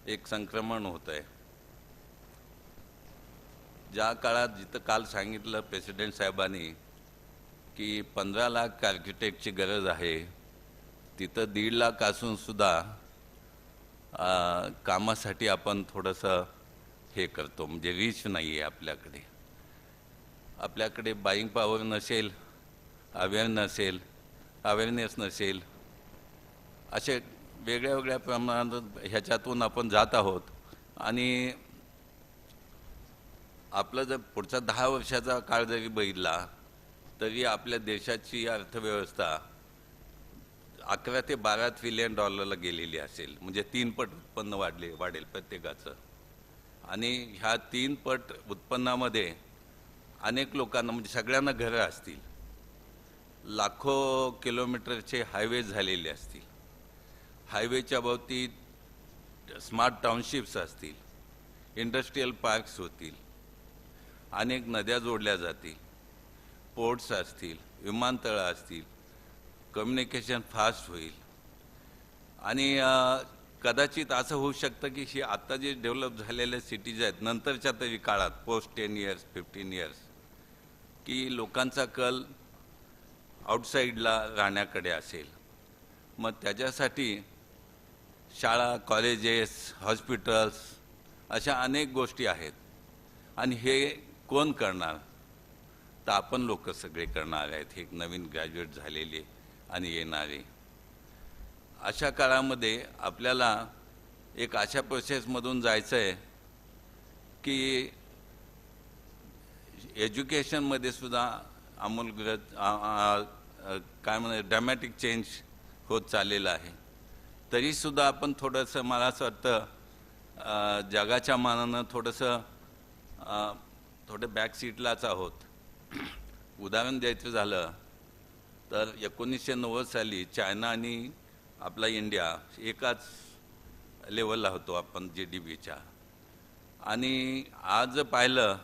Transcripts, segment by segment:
एक संक्रमण होत आहे. ज्या काळात जिथं काल सांगितलं प्रेसिडेंट साहेबांनी की 15 लाख आर्किटेक्टची गरज आहे, तिथं 1.5 लाख असून सुद्धा कामासाठी आपण थोडंसं हे करतो, म्हणजे रीच नाही आहे आपल्याकडे. आपल्याकडे बाईंग पॉवर नसेल, अवेअरनेस नसेल, असे वेगळ्या वेगळ्या प्रमाणात ह्याच्यातून आपण जात आहोत. आणि आपलं जर पुढचा 10 वर्षाचा काळ जरी बघितला तरी आपल्या देशाची अर्थव्यवस्था 11 ते 12 ट्रिलियन डॉलरला गेलेली असेल, म्हणजे 3 पट उत्पन्न वाढेल प्रत्येकाचं. आणि ह्या 3 पट उत्पन्नामध्ये अनेक लोकांना, म्हणजे सगळ्यांना घरं असतील, लाखो किलोमीटरचे हायवे झालेले असतील, हायवेच्या भोवती स्मार्ट टाउनशिप्स असतील, इंडस्ट्रीयल पार्क्स होतील, अनेक नद्या जोडल्या जातील, पोर्ट्स असतील, विमानतळं असतील, कम्युनिकेशन फास्ट होईल. आणि कदाचित असं होऊ शकतं की ही आत्ता जे डेव्हलप झालेल्या सिटीज आहेत, नंतरच्या तरी काळात पोस्ट 10 इयर्स 15 इयर्स, की लोकांचा कल आउटसाईडला राहण्याकडे असेल. मग त्याच्यासाठी शाळा, कॉलेजेस, हॉस्पिटल्स अशा अनेक गोष्टी आहेत. आणि हे कोण करणार? तर आपण लोक सगळे करणार आहेत, हे नवीन ग्रॅज्युएट झालेले आणि येणारे. अशा काळामध्ये आपल्याला एक अशा प्रोसेसमधून जायचं आहे की एज्युकेशनमध्ये सुद्धा आमूलग्र काय म्हणतात ड्रॅमॅटिक चेंज होत चाललेलं आहे. तरीसुद्धा आपण थोडंसं, मला असं वाटतं, जगाच्या मानानं थोडे बॅक सीटलाच आहोत. उदाहरण द्यायचं झालं तर 1990 साली चायना आणि आपला इंडिया एकाच लेवलला होतो आपण GDPच्या. आणि आज पाहिलं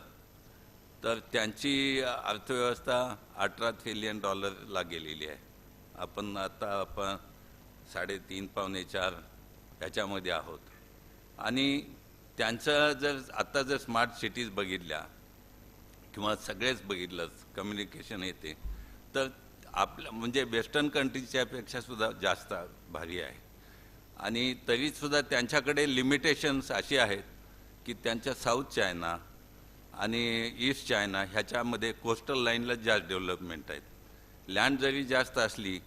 तर त्यांची अर्थव्यवस्था 18 ट्रिलियन डॉलरला गेलेली आहे. आपण 3.5 पावणे 4 ह्याच्यामध्ये आहोत. आणि त्यांचं जर स्मार्ट सिटीज बघितल्या किंवा सगळेच बघितलं, कम्युनिकेशन येते, तर आपल्या म्हणजे वेस्टर्न कंट्रीच्यापेक्षा सुद्धा जास्त भारी आहे. आणि तरीसुद्धा त्यांच्याकडे लिमिटेशन्स अशी आहेत की त्यांच्या साऊथ चायना आणि ईस्ट चायना ह्याच्यामध्ये कोस्टल लाईनला जास्त डेव्हलपमेंट आहेत. लँड जरी जास्त असली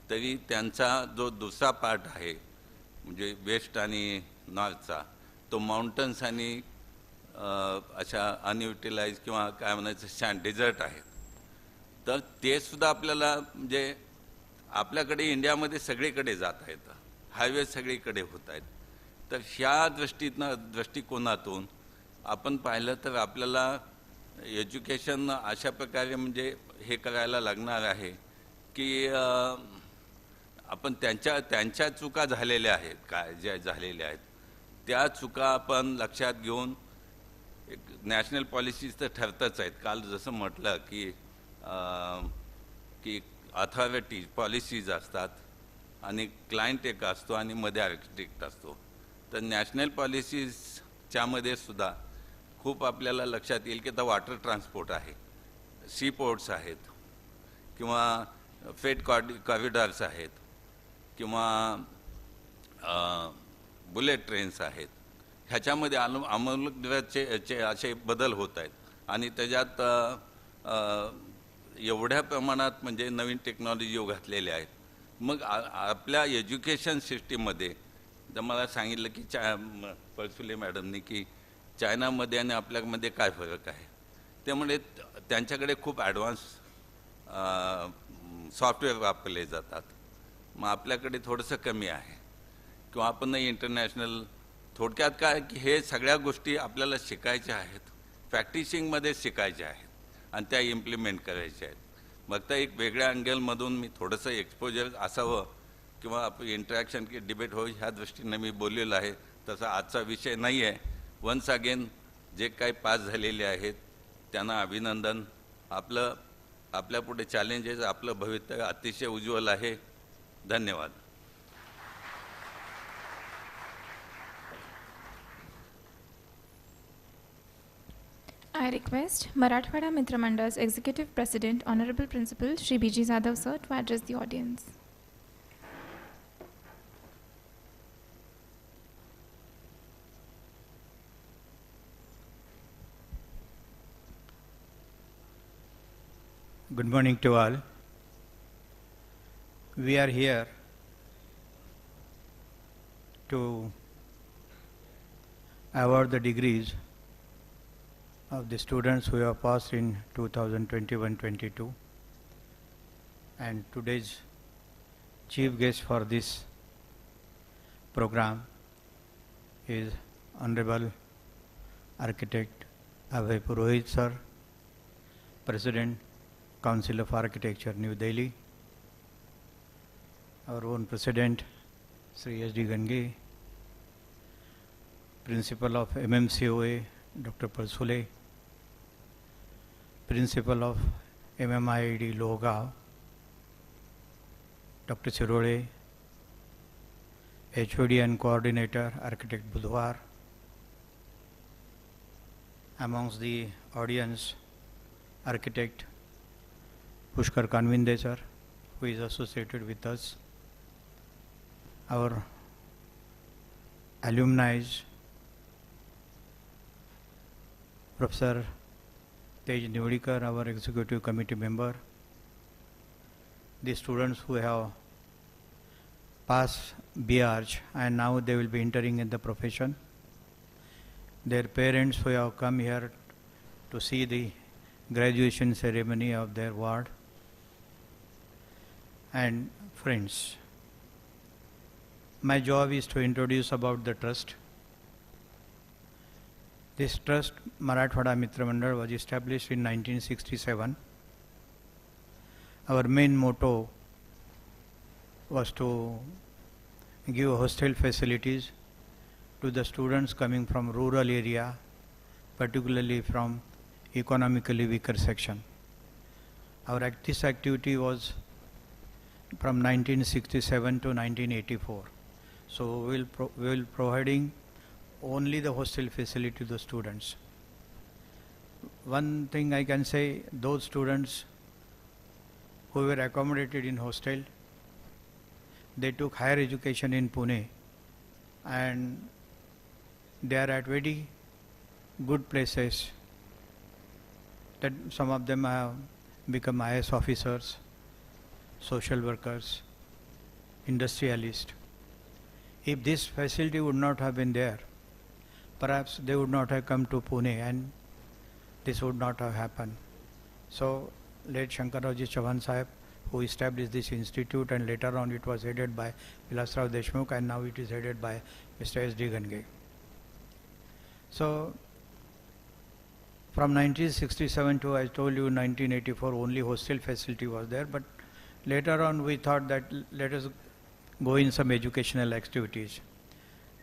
तरी त्यांचा जो दुसरा पार्ट आहे, म्हणजे वेस्ट आणि नॉर्थचा, तो माउंटन्स आणि अशा अनयुटिलाइज किंवा काय म्हणायचं सँड डेझर्ट आहेत. तर ते सुद्धा आपल्याला, म्हणजे आपल्याकडे इंडियामध्ये सगळीकडे जाता येतं, हायवे सगळीकडे होत आहेत. तर ह्या दृष्टिकोनातून आपण पाहिलं तर आपल्याला एज्युकेशन अशा प्रकारे म्हणजे हे करायला लागणार आहे की आपण त्यांच्या चुका झालेल्या आहेत, काय ज्या झालेल्या आहेत त्या चुका आपण लक्षात घेऊन एक नॅशनल पॉलिसीज तर ठरतच आहेत. काल जसं म्हटलं की अथॉरिटी पॉलिसीज असतात आणि क्लायंट एक असतो आणि मध्ये आर्किटेक्ट असतो. तर नॅशनल पॉलिसीजच्यामध्ये सुद्धा खूप आपल्याला लक्षात येईल की आता वॉटर ट्रान्सपोर्ट आहे, सी पोर्ट्स आहेत, किंवा फ्रेट कॉरिडॉर्स आहेत, किंवा बुलेट ट्रेन्स आहेत. ह्याच्यामध्ये आमूलग्रचे असे बदल होत आहेत. आणि त्याच्यात एवढ्या प्रमाणात म्हणजे नवीन टेक्नॉलॉजी घातलेल्या आहेत. मग आपल्या एज्युकेशन सिस्टीममध्ये तर मला सांगितलं की पळसुले मॅडमनी की चायनामध्ये आणि आपल्यामध्ये काय फरक आहे. त्यामुळे त्यांच्याकडे खूप ॲडव्हान्स सॉफ्टवेअर वापरले जातात, मग आपल्याकडे थोडंसं कमी आहे. किंवा आपण इंटरनॅशनल, थोडक्यात काय की हे सगळ्या गोष्टी आपल्याला शिकायच्या आहेत, प्रॅक्टिसिंगमध्ये शिकायच्या आहेत आणि त्या इम्प्लिमेंट करायच्या आहेत. फक्त एक वेगळ्या अँगलमधून मी थोडंसं एक्सपोजर असावं किंवा आपलं इंटरॅक्शन की डिबेट होईल ह्या दृष्टीने मी बोललेलं आहे. तसा आजचा विषय नाही आहे. वन्स अगेन जे काही पास झालेले आहेत त्यांना अभिनंदन. आपल्यापुढे चॅलेंजेस, आपलं भवितव्य अतिशय उज्ज्वल आहे. धन्यवाद. I request Marathwada Mitra Mandal's Executive President, Honorable Principal Shri B.G. Zadav sir to address the audience. Good morning to all. We are here to award the degrees of the students who have passed in 2021-22, and today's chief guest for this program is Honorable Architect Abhay Purohit sir, President, Council of Architecture, New Delhi, our own President, Sri S.D. Gange, Principal of MMCOA, Dr. Parsule, Principal of MMIED Lohegaon, Dr. Chirole, HOD and Coordinator, Architect Budhwar. Amongst the audience, Architect Pushkar Kanvinde sir, who is associated with us, our alumni, Professor Tej Nivadikar, our executive committee member, the students who have passed BArch and now they will be entering in the profession, their parents who have come here to see the graduation ceremony of their ward, and friends. My job is to introduce about the trust. This trust, Marathwada Mitra Mandal, was established in 1967. Our main motto was to give hostel facilities to the students coming from rural area, particularly from economically weaker section. This activity was from 1967 to 1984. So we will providing only the hostel facility to the students. One thing I can say, those students who were accommodated in hostel, they took higher education in Pune and they are at very good places. That some of them have become IS officers, social workers, industrialists. If this facility would not have been there, perhaps they would not have come to Pune and this would not have happened. So, late Shankarraoji Chauhan Sahib, who established this institute, and later on it was headed by Vilasrao Deshmukh and now it is headed by Mr. S.D. Gange. So, from 1967 to, I told you, 1984, only hostel facility was there, but later on we thought that let us go in some educational activities.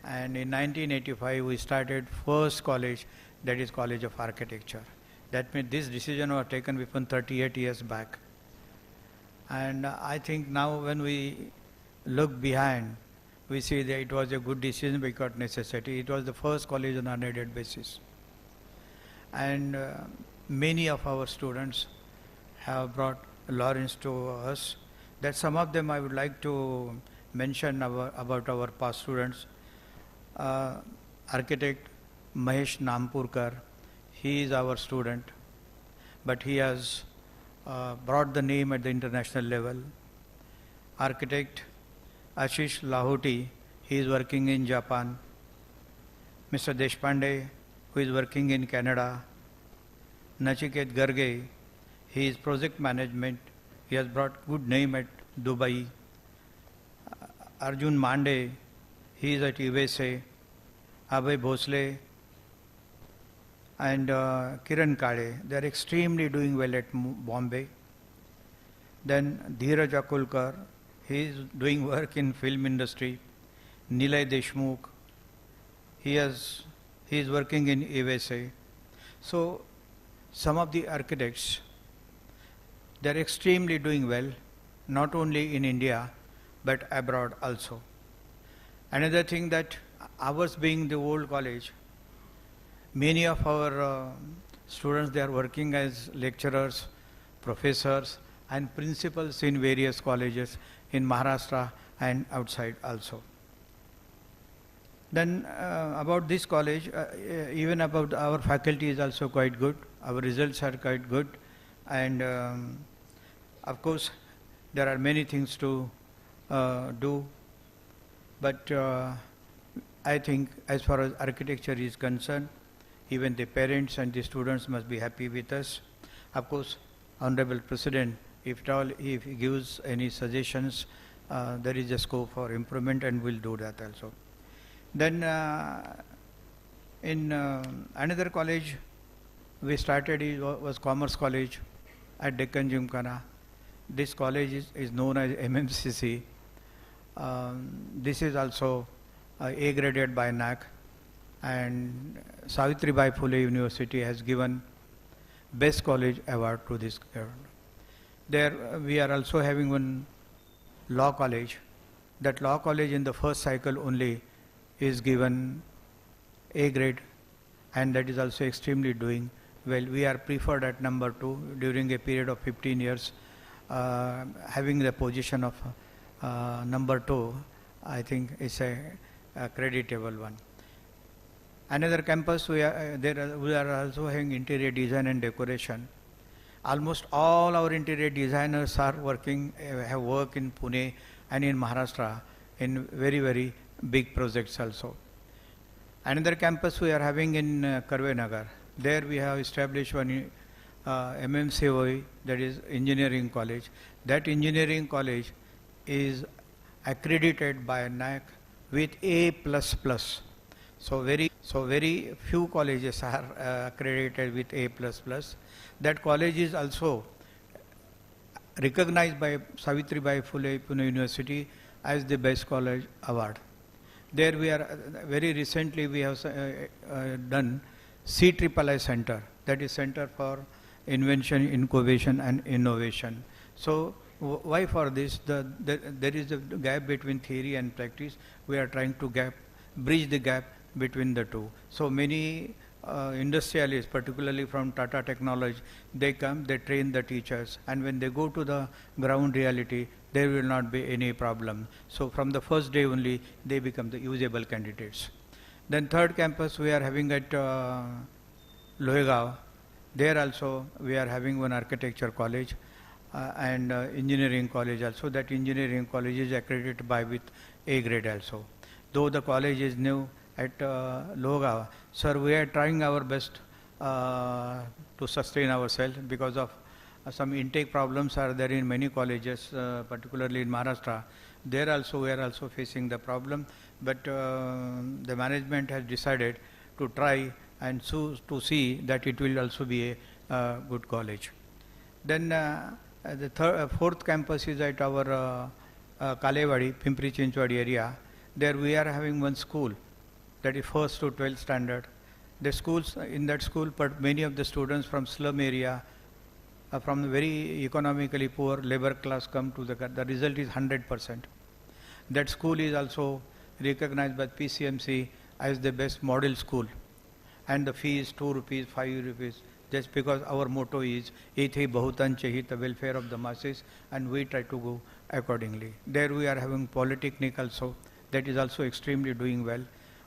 And in 1985 we started first college, that is College of Architecture. That means this decision was taken within 38 years back. And I think now when we look behind, we see that it was a good decision because necessity. It was the first college on unaided basis. And many of our students have brought Lawrence to us. That some of them I would like to mention about our past students. Architect Mahesh Nampurkar, he is our student, but he has brought the name at the international level. Architect Ashish Lahoti, he is working in Japan. Mr. Deshpande, who is working in Canada. Nachiket Garge, he is project management. He has brought good name at Dubai. Arjun Mande, he is at USA. Abhay Bhosle and Kiran Kade, they are extremely doing well at Bombay. Then Dheeraj Akulkar, he is doing work in film industry. Nilay Deshmukh, he is working in USA. So some of the architects, they are extremely doing well, not only in India but abroad also. Another thing that ours being the old college, many of our Students, they are working as lecturers, professors and principals in various colleges in Maharashtra and outside also. Then about this college, even about our faculty is also quite good. Our results are quite good, and of course there are many things to do, but I think as far as architecture is concerned, even the parents and the students must be happy with us. Of course, Honorable President, if he gives any suggestions, there is a scope for improvement, and we'll do that also. Then in another college we started was Commerce College at Deccan Gymkhana. This college is known as MMCC. This is also A graded by NAC, and Savitribai Phule University has given Best College Award to this. There we are also having one law college. That law college in the first cycle only is given A grade, and that is also extremely doing well. We are preferred at number 2 during a period of 15 years. Having the position of number 2, I think is a creditable one. Another campus we are also having interior design and decoration. Almost all our interior designers are have worked in Pune and in Maharashtra in very big projects also. Another campus we are having in Karvenagar. There we have established one MMCOE, that is engineering college. That engineering college is accredited by NAC with A++. So very few colleges are accredited with A++. That college is also recognized by Savitribai Phule Pune University as the Best College Award. There we are, very recently we have done CIII Center, that is Center for Invention, Incubation and Innovation. So why for this? There is a gap between theory and practice. We are trying to bridge the gap between the two. So many industrialists, particularly from Tata Technology, they come, they train the teachers, and when they go to the ground reality, there will not be any problem. So from the first day only, they become the usable candidates. Then third campus we are having at Lohegaon. There also we are having one architecture college and engineering college also. That engineering college is accredited by with A grade also. Though the college is new at Lohegaon, sir, we are trying our best to sustain ourselves because of some intake problems are there in many colleges, particularly in Maharashtra. There also we are also facing the problem, but the management has decided to try and to see that it will also be a good college. Then the fourth campus is at our Kalewadi, Pimpri Chinchwadi area. There we are having one school, that is 1st to 12th standard. The schools, in that school, but many of the students from slum area, from the very economically poor labor class come to the result is 100%. That school is also recognized by PCMC as the best model school, and the fee is 2 rupees, 5 rupees, just because our motto is Ethi Bahutan Chahit, the welfare of the masses, and we try to go accordingly. There we are having polytechnic also, that is also extremely doing well.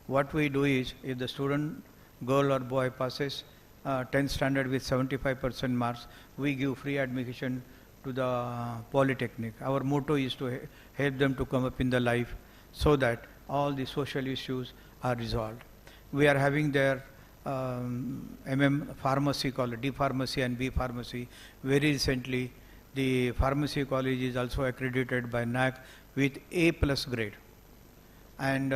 What we do is, if the student, girl or boy, passes 10th standard with 75% marks, we give free admission to the polytechnic. Our motto is to help them to come up in the life so that all the social issues are resolved. We are having there pharmacy college, D pharmacy and B pharmacy. Very recently, the pharmacy college is also accredited by NAC with A+ grade. And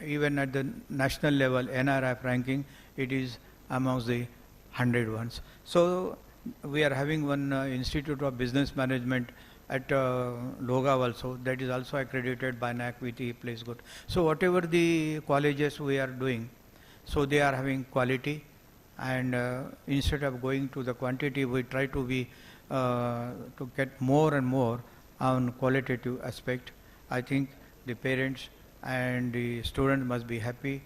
even at the national level, NRF ranking, it is amongst the 100 ones. So we are having one Institute of Business Management at Lohegaon also, that is also accredited by NAC with A+ good. So whatever the colleges we are doing, so they are having quality, and instead of going to the quantity, we try to be to get more and more on qualitative aspect. I think the parents and the student must be happy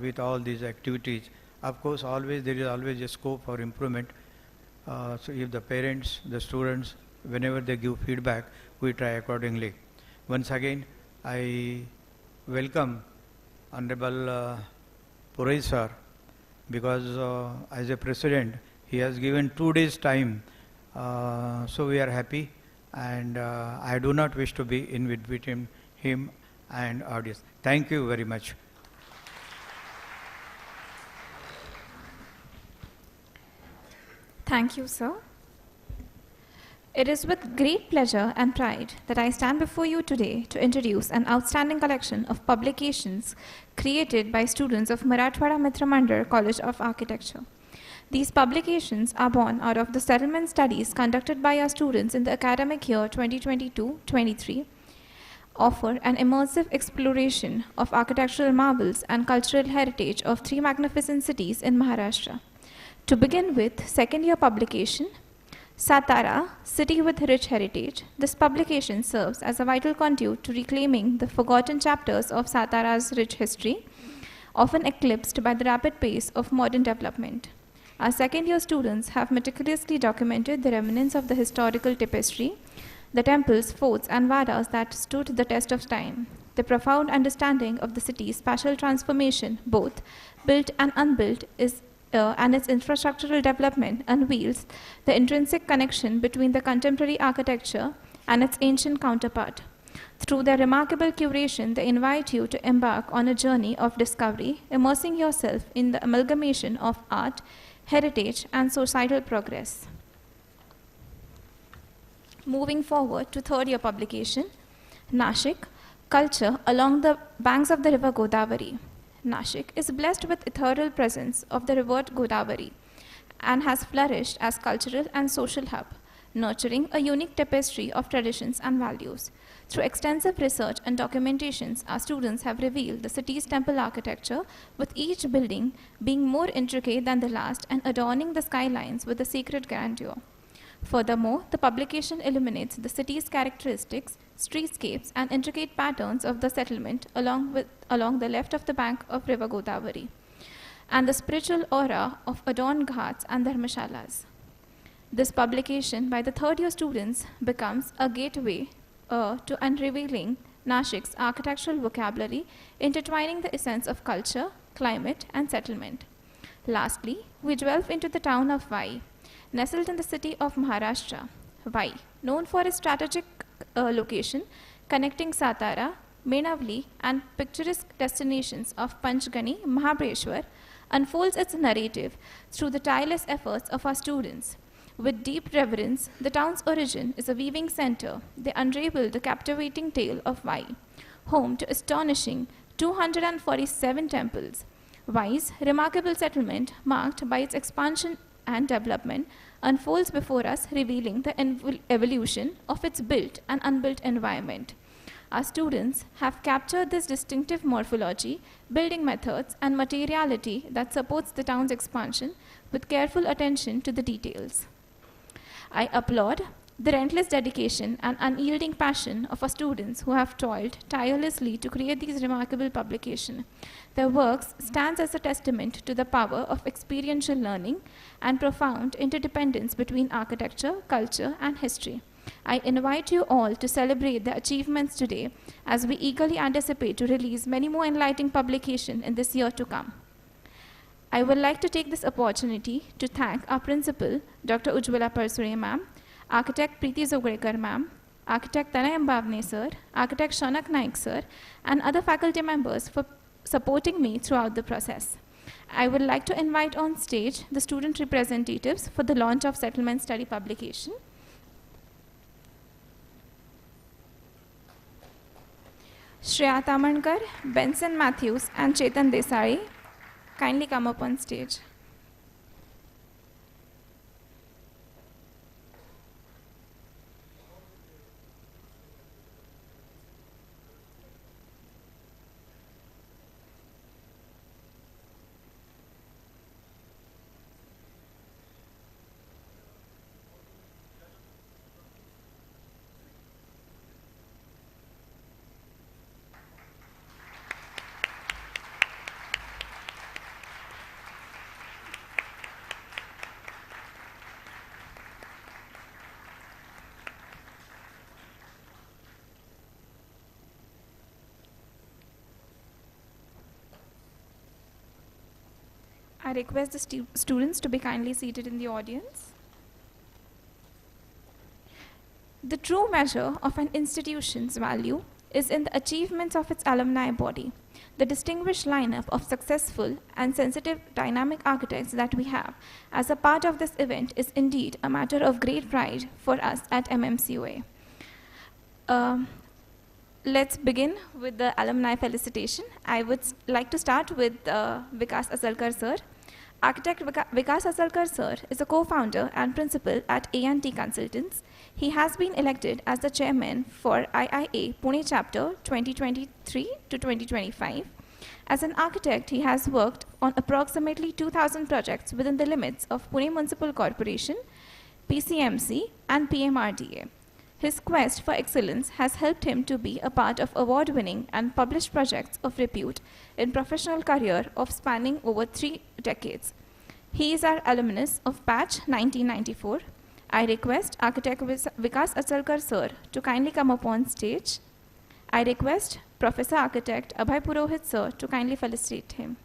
with all these activities. Of course, always there is always a scope for improvement. So if the parents, the students, whenever they give feedback, we try accordingly. Once again, I welcome Honorable Purai sir, because as a president, he has given 2 days time. So we are happy, and I do not wish to be in between him and audience. Thank you very much. Thank you, sir. It is with great pleasure and pride that I stand before you today to introduce an outstanding collection of publications created by students of Marathwada Mitra Mandal College of Architecture. These publications are born out of the settlement studies conducted by our students in the academic year 2022-23, offer an immersive exploration of architectural marvels and cultural heritage of 3 magnificent cities in Maharashtra. To begin with, second year publication, Satara, City with Rich Heritage. This publication serves as a vital conduit to reclaiming the forgotten chapters of Satara's rich history, often eclipsed by the rapid pace of modern development. Our second year students have meticulously documented the remnants of the historical tapestry, the temples, forts, and vadas that stood the test of time. The profound understanding of the city's spatial transformation, both built and unbuilt, and its infrastructural development unveils the intrinsic connection between the contemporary architecture and its ancient counterpart. Through their remarkable curation, they invite you to embark on a journey of discovery, immersing yourself in the amalgamation of art, heritage, and societal progress. Moving forward to third year publication, Nashik, Culture along the banks of the river Godavari. Nashik is blessed with ethereal presence of the river Godavari and has flourished as cultural and social hub, nurturing a unique tapestry of traditions and values. Through extensive research and documentations, our students have revealed the city's temple architecture, with each building being more intricate than the last and adorning the skylines with a sacred grandeur. Furthermore, the publication illuminates the city's characteristics, streetscapes, and intricate patterns of the settlement along the left of the bank of river Godavari, and the spiritual aura of adorned ghats and dharmashalas. This publication by the third year students becomes a gateway to unrevealing Nashik's architectural vocabulary, intertwining the essence of culture, climate, and settlement. Lastly, we delve into the town of Vai, nestled in the city of Maharashtra. Vai, known for its strategic location connecting Satara, Menavli, and picturesque destinations of Panchgani, Mahabaleshwar, unfolds its narrative through the tireless efforts of our students. With deep reverence, the town's origin is a weaving center. They unravel the captivating tale of Vai, home to astonishing 247 temples. Vai's remarkable settlement, marked by its expansion and development, unfolds before us, revealing the evolution of its built and unbuilt environment. Our students have captured this distinctive morphology, building methods, and materiality that supports the town's expansion with careful attention to the details. I applaud the relentless dedication and unyielding passion of our students who have toiled tirelessly to create these remarkable publications. Their works stands as a testament to the power of experiential learning and profound interdependence between architecture, culture, and history. I invite you all to celebrate their achievements today as we eagerly anticipate to release many more enlightening publications in this year to come. I would like to take this opportunity to thank our principal, Dr. Ujjwala Parsure ma'am, Architect Preeti Zogrekar ma'am, Architect Tanay Ambavne sir, Architect Shanak Naik sir, and other faculty members for supporting me throughout the process. I would like to invite on stage the student representatives for the launch of settlement study publication. Shreya Tamankar, Benson Matthews, and Chetan Desai, kindly come up on stage. I request the students to be kindly seated in the audience. The true measure of an institution's value is in the achievements of its alumni body. The distinguished lineup of successful and sensitive dynamic architects that we have as a part of this event is indeed a matter of great pride for us at MMCOA. Let's begin with the alumni felicitation. I would like to start with Vikas Asalkar sir. Architect Vikas Asalkar sir is a co-founder and principal at A&T Consultants. He has been elected as the chairman for IIA Pune chapter 2023 to 2025. As an architect, he has worked on approximately 2,000 projects within the limits of Pune Municipal Corporation, PCMC, and PMRDA. His quest for excellence has helped him to be a part of award-winning and published projects of repute in professional career of spanning over 3 decades. He is our alumnus of batch 1994. I request Architect Vikas Asalkar sir to kindly come up on stage. I request Professor Architect Abhay Purohit sir to kindly felicitate him.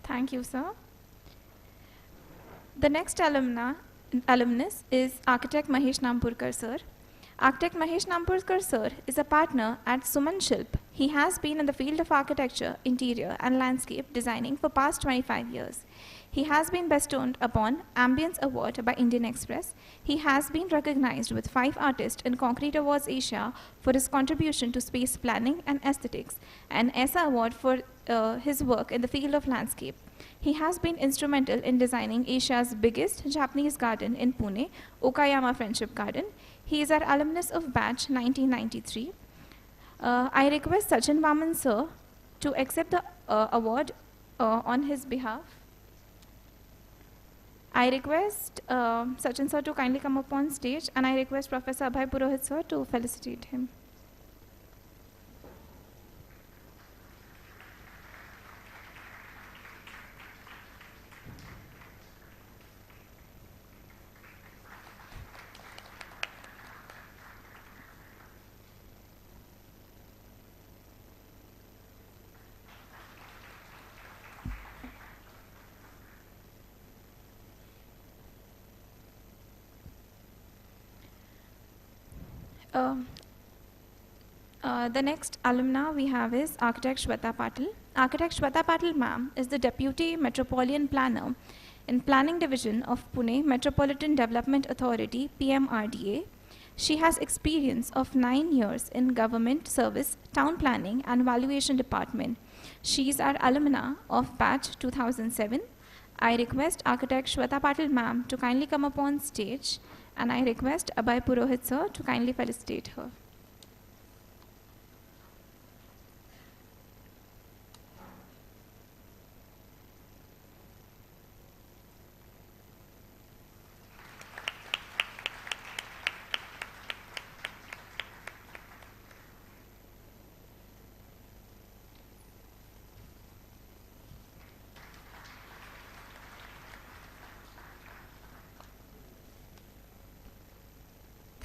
Thank you, sir. The next alumnus is Architect Mahesh Nampurkar, sir. Architect Mahesh Nampurkar, sir, is a partner at Suman Shilp. He has been in the field of architecture, interior, and landscape designing for past 25 years. He has been bestowed upon Ambience Award by Indian Express. He has been recognized with 5 Artist in Concrete Awards Asia for his contribution to space planning and aesthetics, and ESA Award for his work in the field of landscape. He has been instrumental in designing Asia's biggest Japanese garden in Pune, Okayama Friendship Garden. He is our alumnus of batch 1993. I request Sachin Vaman sir to accept the award on his behalf. I request Sachin sir to kindly come up on stage, and I request Professor Abhay Purohit sir to felicitate him. The next alumna we have is Architect Shweta Patil. Architect Shweta Patil ma'am is the Deputy Metropolitan Planner in Planning Division of Pune Metropolitan Development Authority, PMRDA. She has experience of 9 years in government service, town planning and valuation department. She is our alumna of batch 2007. I request Architect Shweta Patil ma'am to kindly come up on stage, and I request Abhay Purohit sir to kindly felicitate her.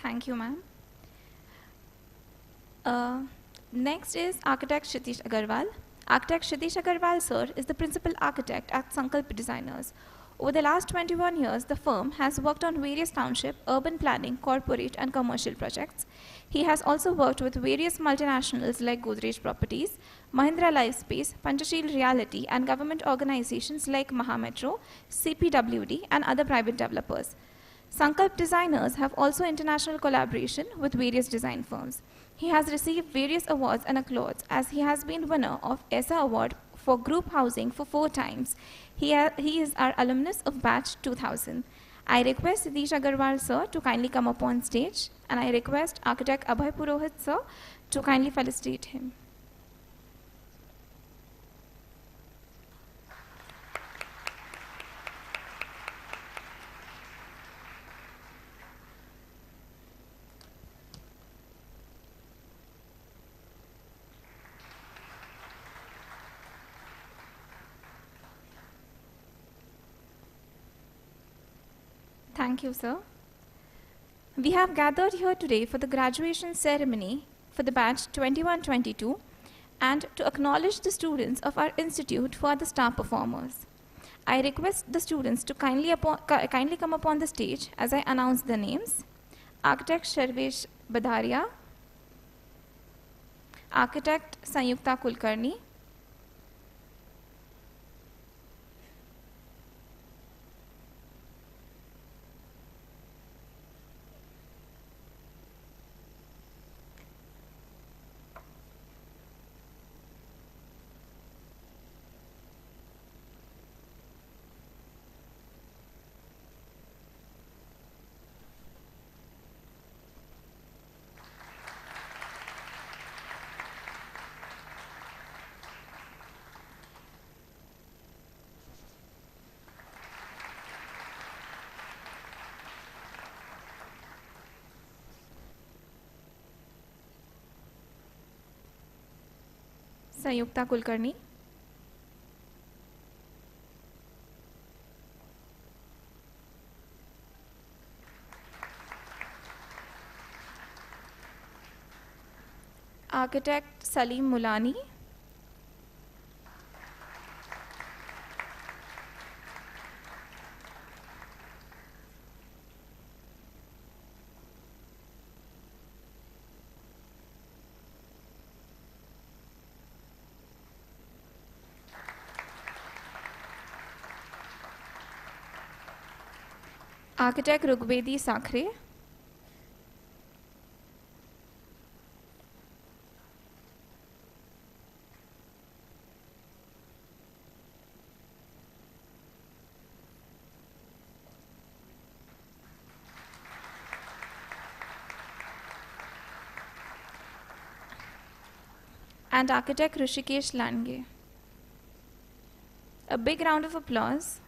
Thank you, ma'am. Next is Architect Kshitish Agarwal. Architect Kshitish Agarwal, sir, is the principal architect at Sankalp Designers. Over the last 21 years, the firm has worked on various township, urban planning, corporate and commercial projects. He has also worked with various multinationals like Godrej Properties, Mahindra Lifespace, Panchasheel Realty and government organizations like Mahametro, CPWD and other private developers. Sankalp Designers have also international collaboration with various design firms. He has received various awards and accolades, as he has been winner of ESA Award for group housing for 4 times. He is our alumnus of batch 2000. I request Satish Agarwal sir to kindly come up on stage, and I request architect Abhay Purohit sir to kindly felicitate him. Thank you, sir. We have gathered here today for the graduation ceremony for the batch 21-22 and to acknowledge the students of our institute for the star performers. I request the students to kindly come upon the stage as I announce their names. Architect Sarvesh Badaria, Architect Sanyukta Kulkarni, Sanyukta Kulkarni, Architect Salim Mulani, Architect Rugvedi Sakhre, and Architect Rishikesh Lange. A big round of applause.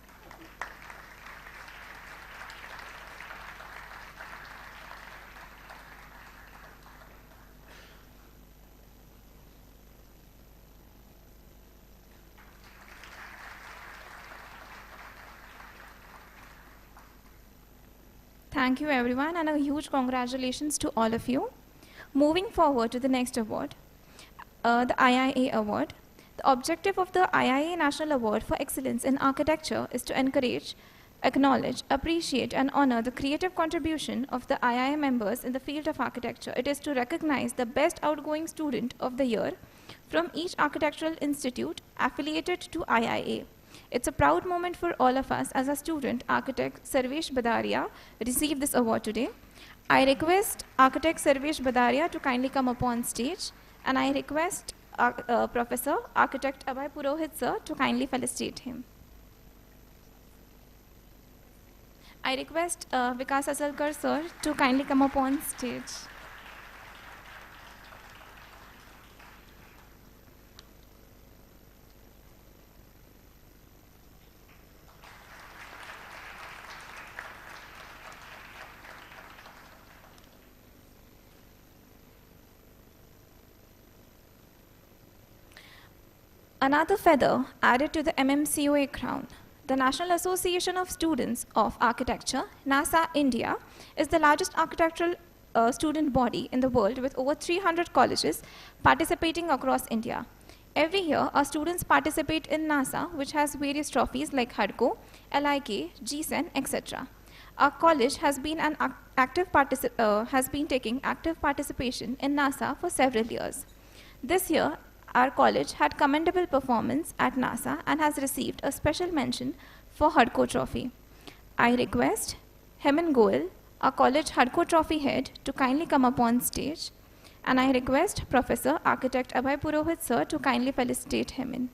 Thank you everyone, and a huge congratulations to all of you. Moving forward to the next award, the IIA Award. The objective of the IIA National Award for Excellence in Architecture is to encourage, acknowledge, appreciate and honor the creative contribution of the IIA members in the field of architecture. It is to recognize the best outgoing student of the year from each architectural institute affiliated to IIA. It's a proud moment for all of us as a student architect Sarvesh Badaria received this award today. I request architect Sarvesh Badaria to kindly come upon stage, and I request Professor Architect Abhay Purohit sir to kindly felicitate him. I request Vikas Asalkar sir to kindly come upon stage. Another feather added to the MMCOA crown. The National Association of Students of Architecture, NASA India, is the largest architectural student body in the world with over 300 colleges participating across India. Every year, our students participate in NASA, which has various trophies like HUDCO, LIK, GSEN, etc. Our college has been taking active participation in NASA for several years. This year, our college had commendable performance at NASA and has received a special mention for HUDCO Trophy. I request Heman Goel, our college HUDCO Trophy head, to kindly come up on stage, and I request Professor Architect Abhay Purohit sir to kindly felicitate Heman.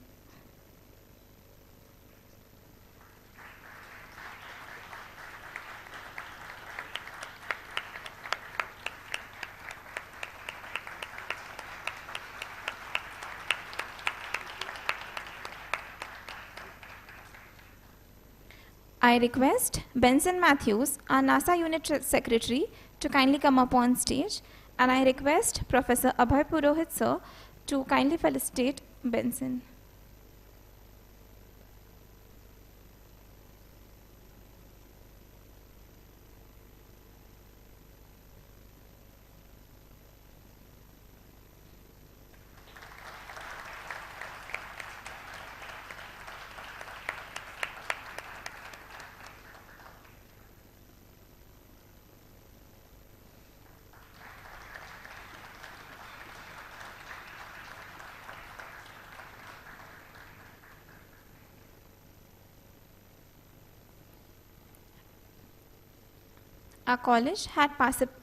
I request Benson Matthews, our NASA Unit Secretary, to kindly come up on stage, and I request Professor Abhay Purohit sir to kindly felicitate Benson. Our college had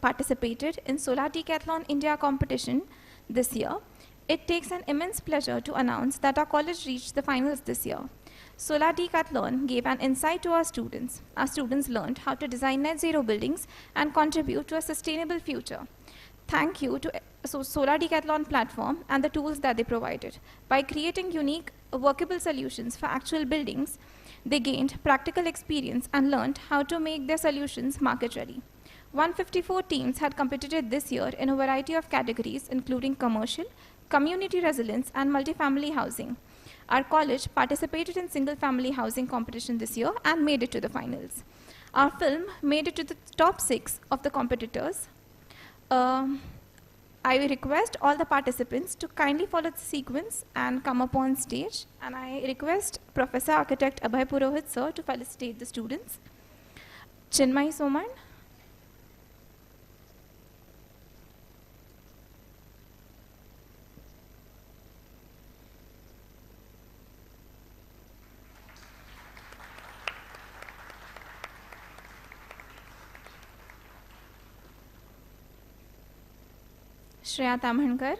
participated in Solar Decathlon India competition this year. It takes an immense pleasure to announce that our college reached the finals this year. Solar Decathlon gave an insight to our students. Our students learned how to design net zero buildings and contribute to a sustainable future. Thank you to Solar Decathlon platform and the tools that they provided. By creating unique, workable solutions for actual buildings, they gained practical experience and learned how to make their solutions market ready. 154 teams had competed this year in a variety of categories, including commercial, community residence, and multifamily housing. Our college participated in single-family housing competition this year and made it to the finals. Our film made it to the top 6 of the competitors. I request all the participants to kindly follow the sequence and come up on stage. And I request Professor Architect Abhay Purohit sir to felicitate the students. Chinmay Soman. Shreya Tamhankar.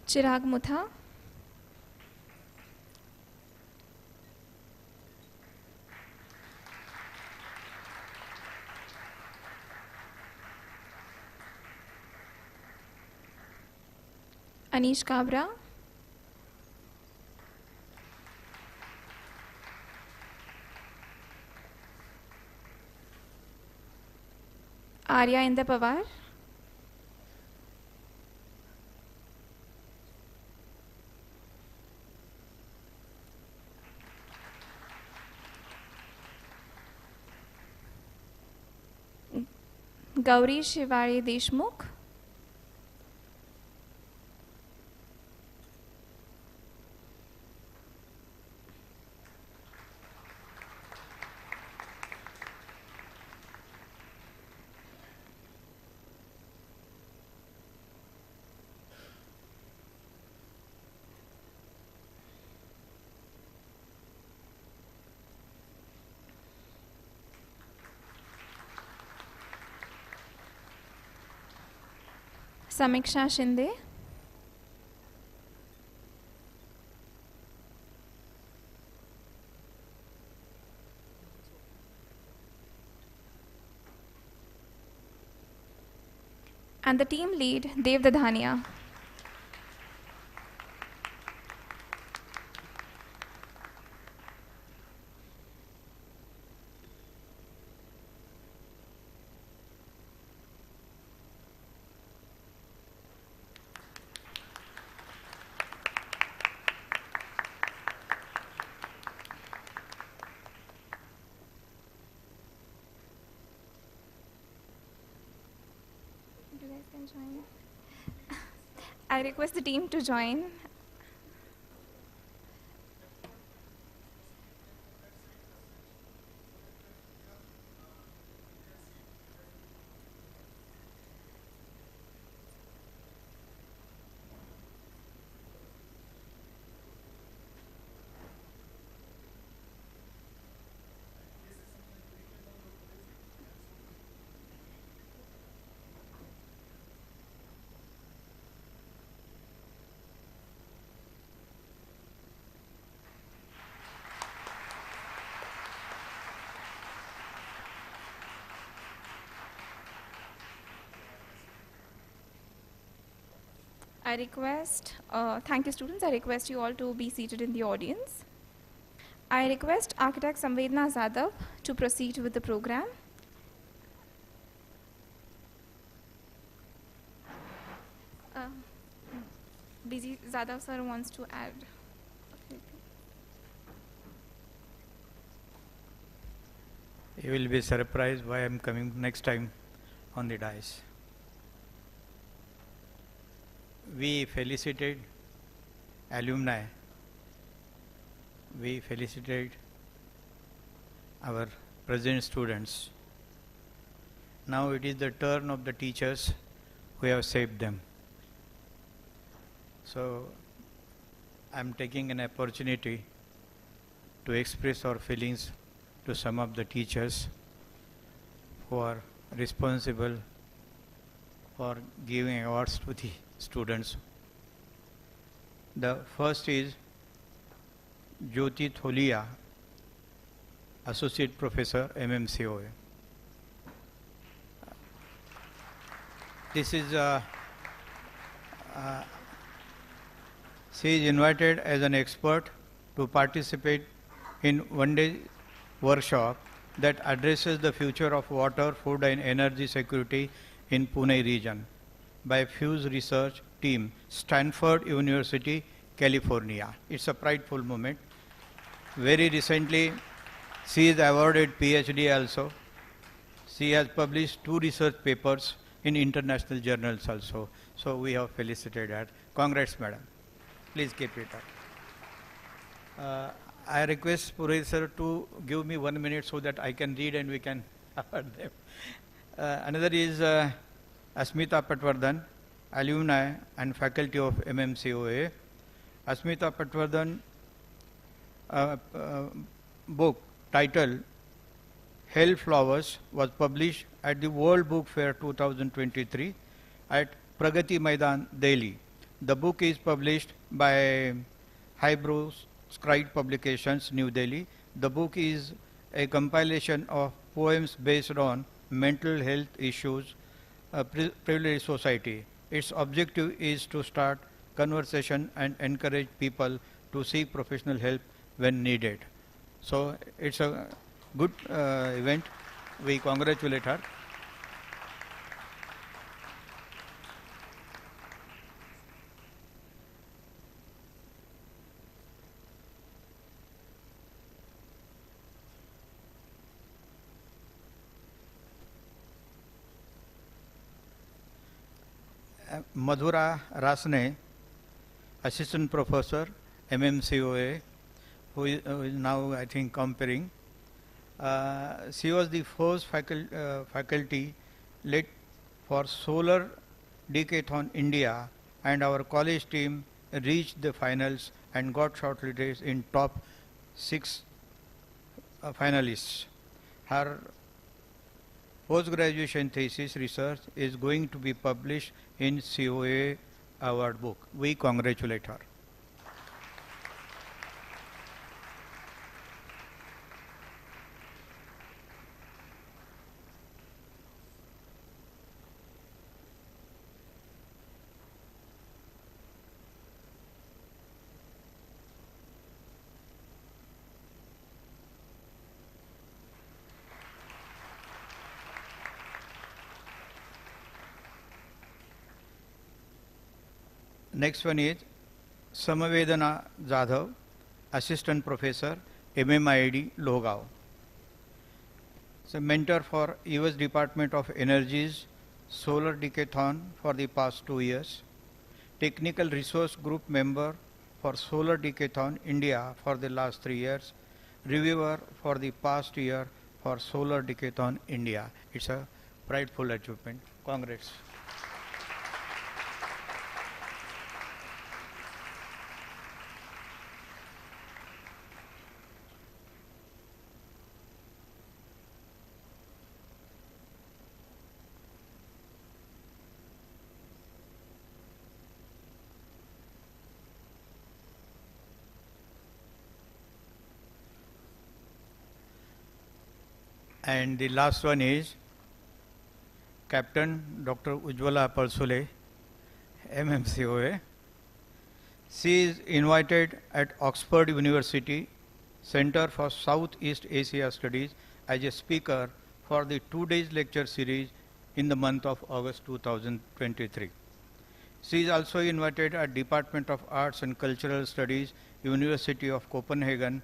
Chirag Mutha. Anish Kabra. Arya Inder Pawar. Gauri Shivari Deshmukh. Samiksha Shinde. And the team lead, Dev Dadhania. You guys can join. I request the team to join. I request, thank you students, I request you all to be seated in the audience. I request architect Samvedna Zadav to proceed with the program. BZ Zadav sir wants to add. You will be surprised why I am coming next time on the dais. We felicitate alumni. We felicitate our present students. Now it is the turn of the teachers who have saved them. So I am taking an opportunity to express our feelings to some of the teachers who are responsible for giving awards to the students. The first is Jyoti Tholia, Associate Professor, MMCOA. This is she is invited as an expert to participate in one-day workshop that addresses the future of water, food and energy security in Pune region by Fuse Research Team, Stanford University, California. It's a prideful moment. Very recently, she is awarded PhD also. She has published 2 research papers in international journals also. So we have felicitated her. Congrats, madam. Please keep it up. I request Puri sir to give me 1 minute so that I can read and we can award them. Another is Asmita Patwardhan, alumni and faculty of MMCOA. Asmita Patwardhan book titled Hell Flowers was published at the World Book Fair 2023 at Pragati Maidan, Delhi. The book is published by Highbrow Scribe Publications, New Delhi. The book is a compilation of poems based on mental health issues, privileged society. Its objective is to start conversation and encourage people to seek professional help when needed. So it's a good event. We congratulate her. Madhura Rasne, Assistant Professor, MMCOA, who is now, I think, comparing. She was the first faculty led for Solar Decathlon India, and our college team reached the finals and got shortlisted in top 6 finalists. Her post-graduation thesis research is going to be published in COA award book. We congratulate her. Next one is Samavedana Jadhav, Assistant Professor, MMIED, Lohegaon. It's a mentor for US Department of Energy's Solar Decathlon for the past 2 years. Technical Resource Group member for Solar Decathlon India for the last 3 years. Reviewer for the past year for Solar Decathlon India. It's a prideful achievement. Congrats. And the last one is Captain Dr. Ujjwala Palsule, MMCOA. She is invited at Oxford University Center for Southeast Asia Studies as a speaker for the 2 days lecture series in the month of August 2023. She is also invited at Department of Arts and Cultural Studies, University of Copenhagen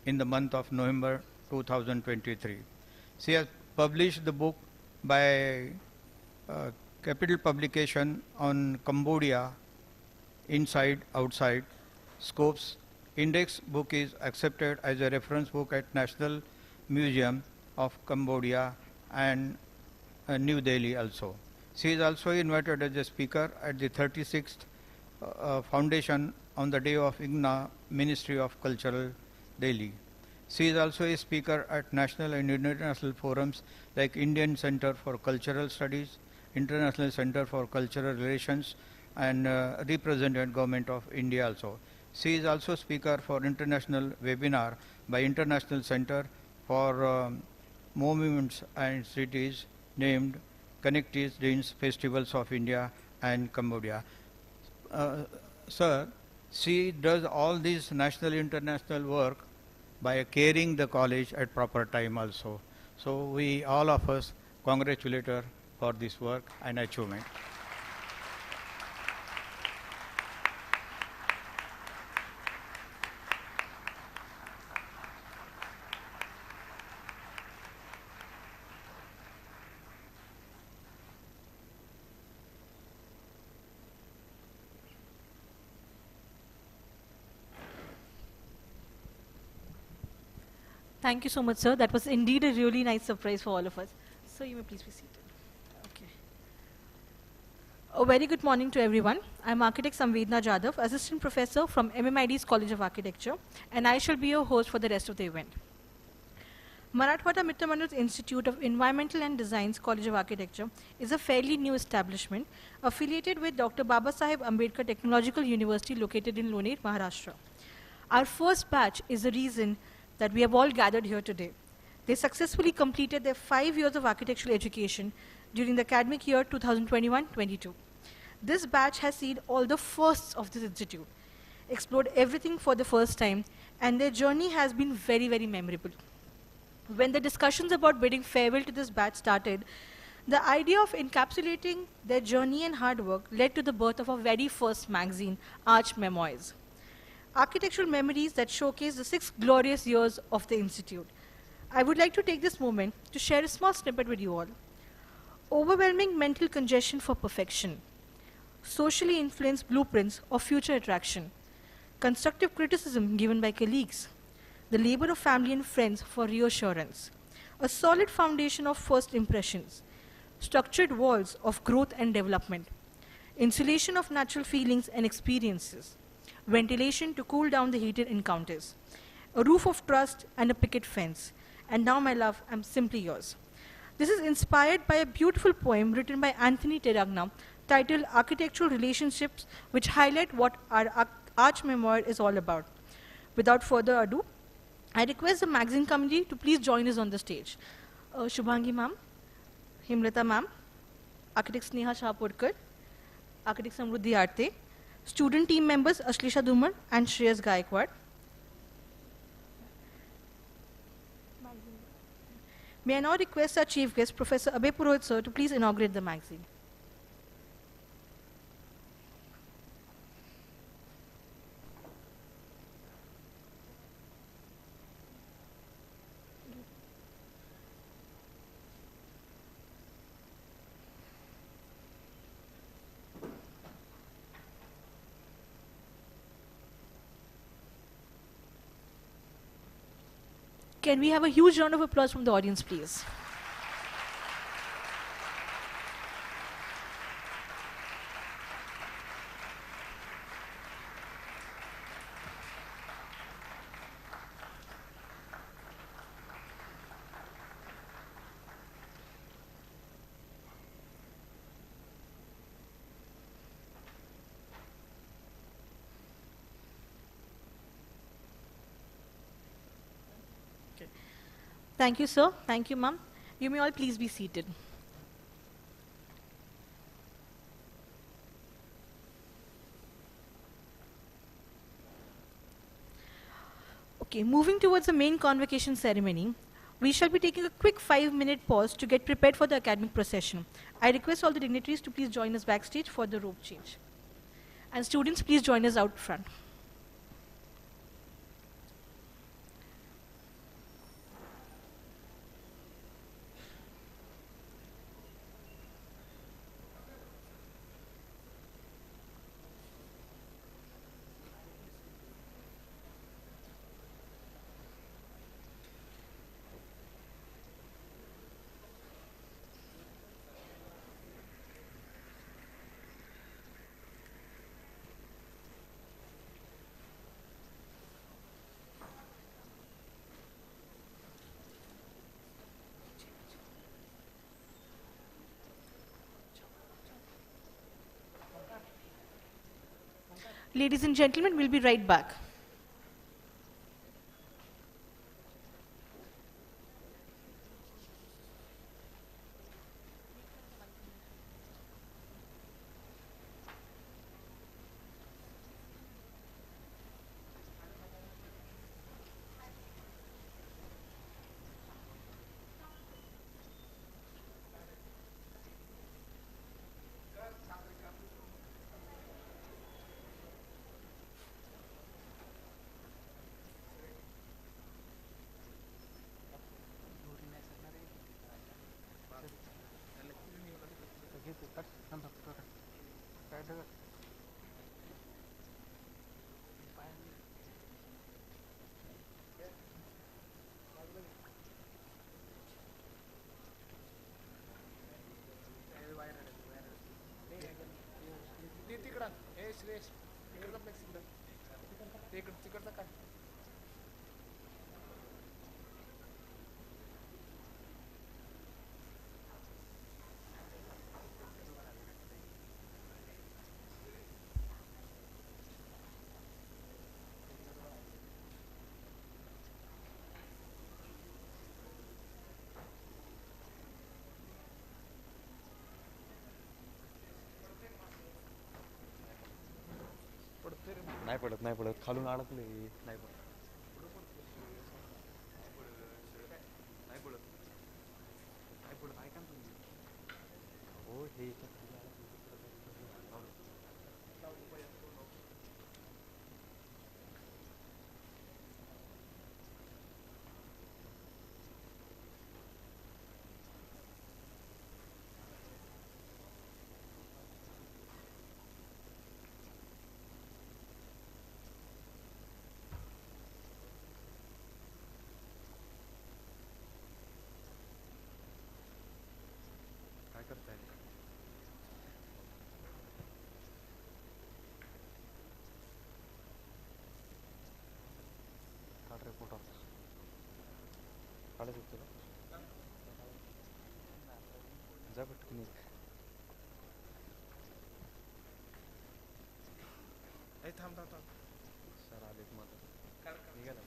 in the month of November 2023. She has published the book by Capital Publication on Cambodia, Inside, Outside, Scopes. Index book is accepted as a reference book at National Museum of Cambodia and New Delhi also. She is also invited as a speaker at the 36th Foundation on the Day of IGNA, Ministry of Cultural, Delhi. She is also a speaker at national and international forums like Indian Center for Cultural Studies, International Center for Cultural Relations, and represented Government of India also. She is also speaker for international webinar by International Center for Monuments and Cities named Connected Dins Festivals of India and Cambodia. Sir, she does all this national international work by carrying the college at proper time also. So we all of us congratulate her for this work and achievement. Thank you so much, sir. That was indeed a really nice surprise for all of us. So you may please be seated. Okay. A very good morning to everyone. I'm architect Samvedna Jadhav, assistant professor from MMIED's College of Architecture, and I shall be your host for the rest of the event. Marathwada Mitra Mandal's Institute of Environmental and Design's College of Architecture is a fairly new establishment affiliated with Dr. Babasaheb Ambedkar Technological University located in Lohegaon, Maharashtra. Our first batch is the reason that we have all gathered here today. They successfully completed their 5 years of architectural education during the academic year 2021-22. This batch has seen all the firsts of this institute, explored everything for the first time, and their journey has been very, very memorable. When the discussions about bidding farewell to this batch started, the idea of encapsulating their journey and hard work led to the birth of our very first magazine, Arch Memoirs. Architectural memories that showcase the 6 glorious years of the Institute. I would like to take this moment to share a small snippet with you all. Overwhelming mental congestion for perfection. Socially influenced blueprints of future attraction. Constructive criticism given by colleagues. The labor of family and friends for reassurance. A solid foundation of first impressions. Structured walls of growth and development. Insulation of natural feelings and experiences. Ventilation to cool down the heated encounters, a roof of trust and a picket fence, and now, my love, I'm simply yours. This is inspired by a beautiful poem written by Anthony Terragna titled Architectural Relationships, which highlight what our Arch Memoir is all about. Without further ado, I request the magazine committee to please join us on the stage. Shubhangi ma'am, Himlata ma'am, Architect Sneha Shahpurkar, Architect Samruddhi Arte, student team members Ashlisha Dumar and Shreyas Gaikwad. May I now request our chief guest, Professor Abhay Purohit sir, to please inaugurate the magazine. Can we have a huge round of applause from the audience, please? Thank you, sir. Thank you, ma'am. You may all please be seated. Okay, moving towards the main convocation ceremony, we shall be taking a quick 5-minute pause to get prepared for the academic procession. I request all the dignitaries to please join us backstage for the robe change. And students, please join us out front. Ladies and gentlemen, we'll be right back. नाही पडत खालून अडकले नाही पडत ऐका ना तुम्ही हो हे काय करताय काढ रिपोर्ट आता काढू शकतो का जा पटकन थांब सर आलेत मला निघाला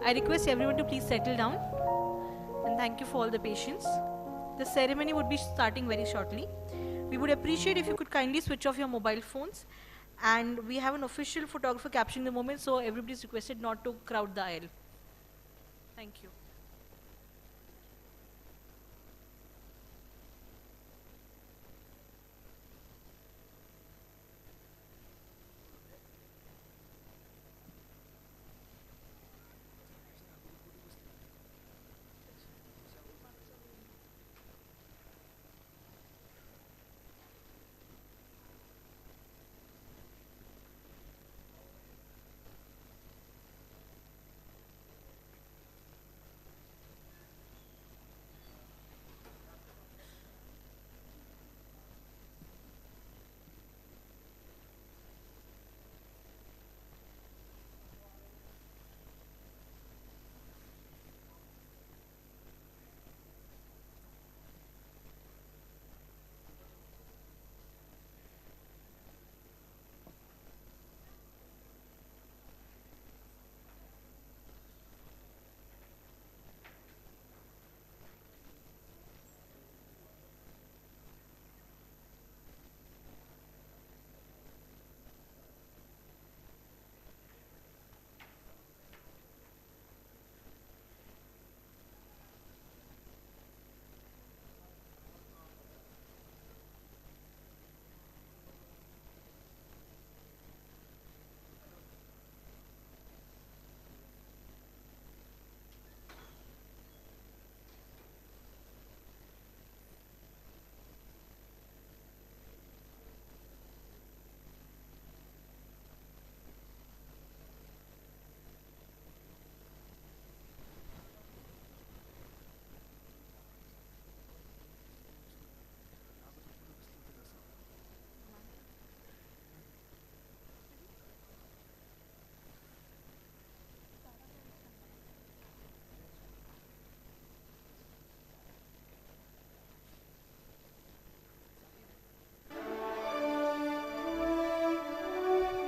I request everyone to please settle down, and thank you for all the patience. The ceremony would be starting very shortly. We would appreciate if you could kindly switch off your mobile phones, and we have an official photographer capturing the moment, so everybody is requested not to crowd the aisle. Thank you.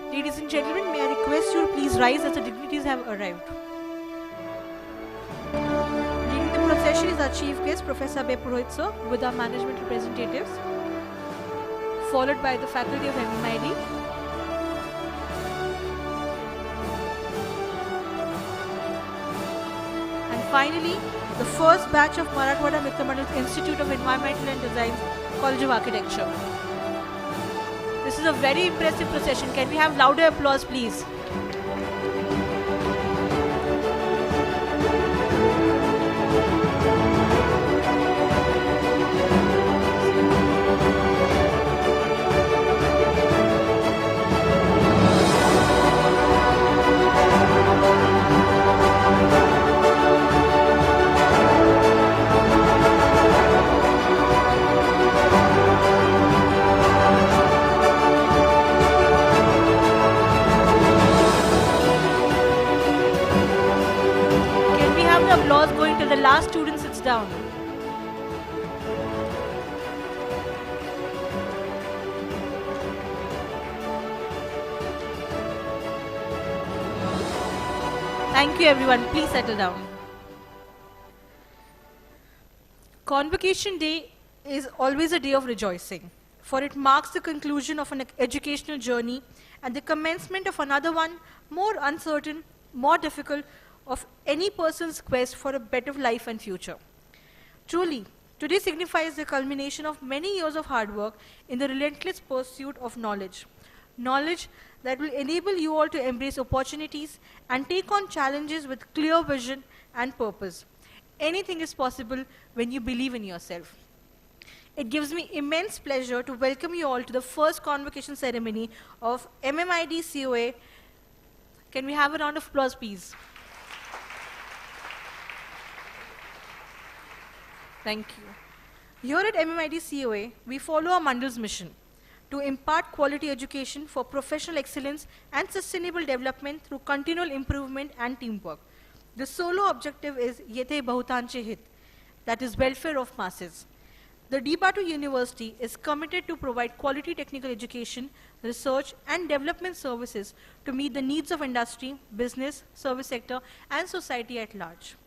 Ladies and gentlemen, may I request you to please rise as the dignitaries have arrived. Leading the procession is our chief guest, Professor Abhay Purohit sir, with our management representatives, followed by the faculty of MMIED. And finally, the first batch of Marathwada Mitra Mandal Institute of Environmental and Design's College of Architecture. This is a very impressive procession. Can we have louder applause, please? applause going till the last student sits down. Thank you everyone. Please settle down. Convocation Day is always a day of rejoicing, for it marks the conclusion of an educational journey and the commencement of another one, more uncertain, more difficult, of any person's quest for a better life and future. Truly, today signifies the culmination of many years of hard work in the relentless pursuit of knowledge. Knowledge that will enable you all to embrace opportunities and take on challenges with clear vision and purpose. Anything is possible when you believe in yourself. It gives me immense pleasure to welcome you all to the first convocation ceremony of MMIED COA. Can we have a round of applause, please? Thank you. Here at MMIED COA, we follow our Mandal's mission to impart quality education for professional excellence and sustainable development through continual improvement and teamwork. The solo objective is Yete Bahutanche Hit, that is welfare of masses. The Debatu University is committed to provide quality technical education, research and development services to meet the needs of industry, business, service sector and society at large.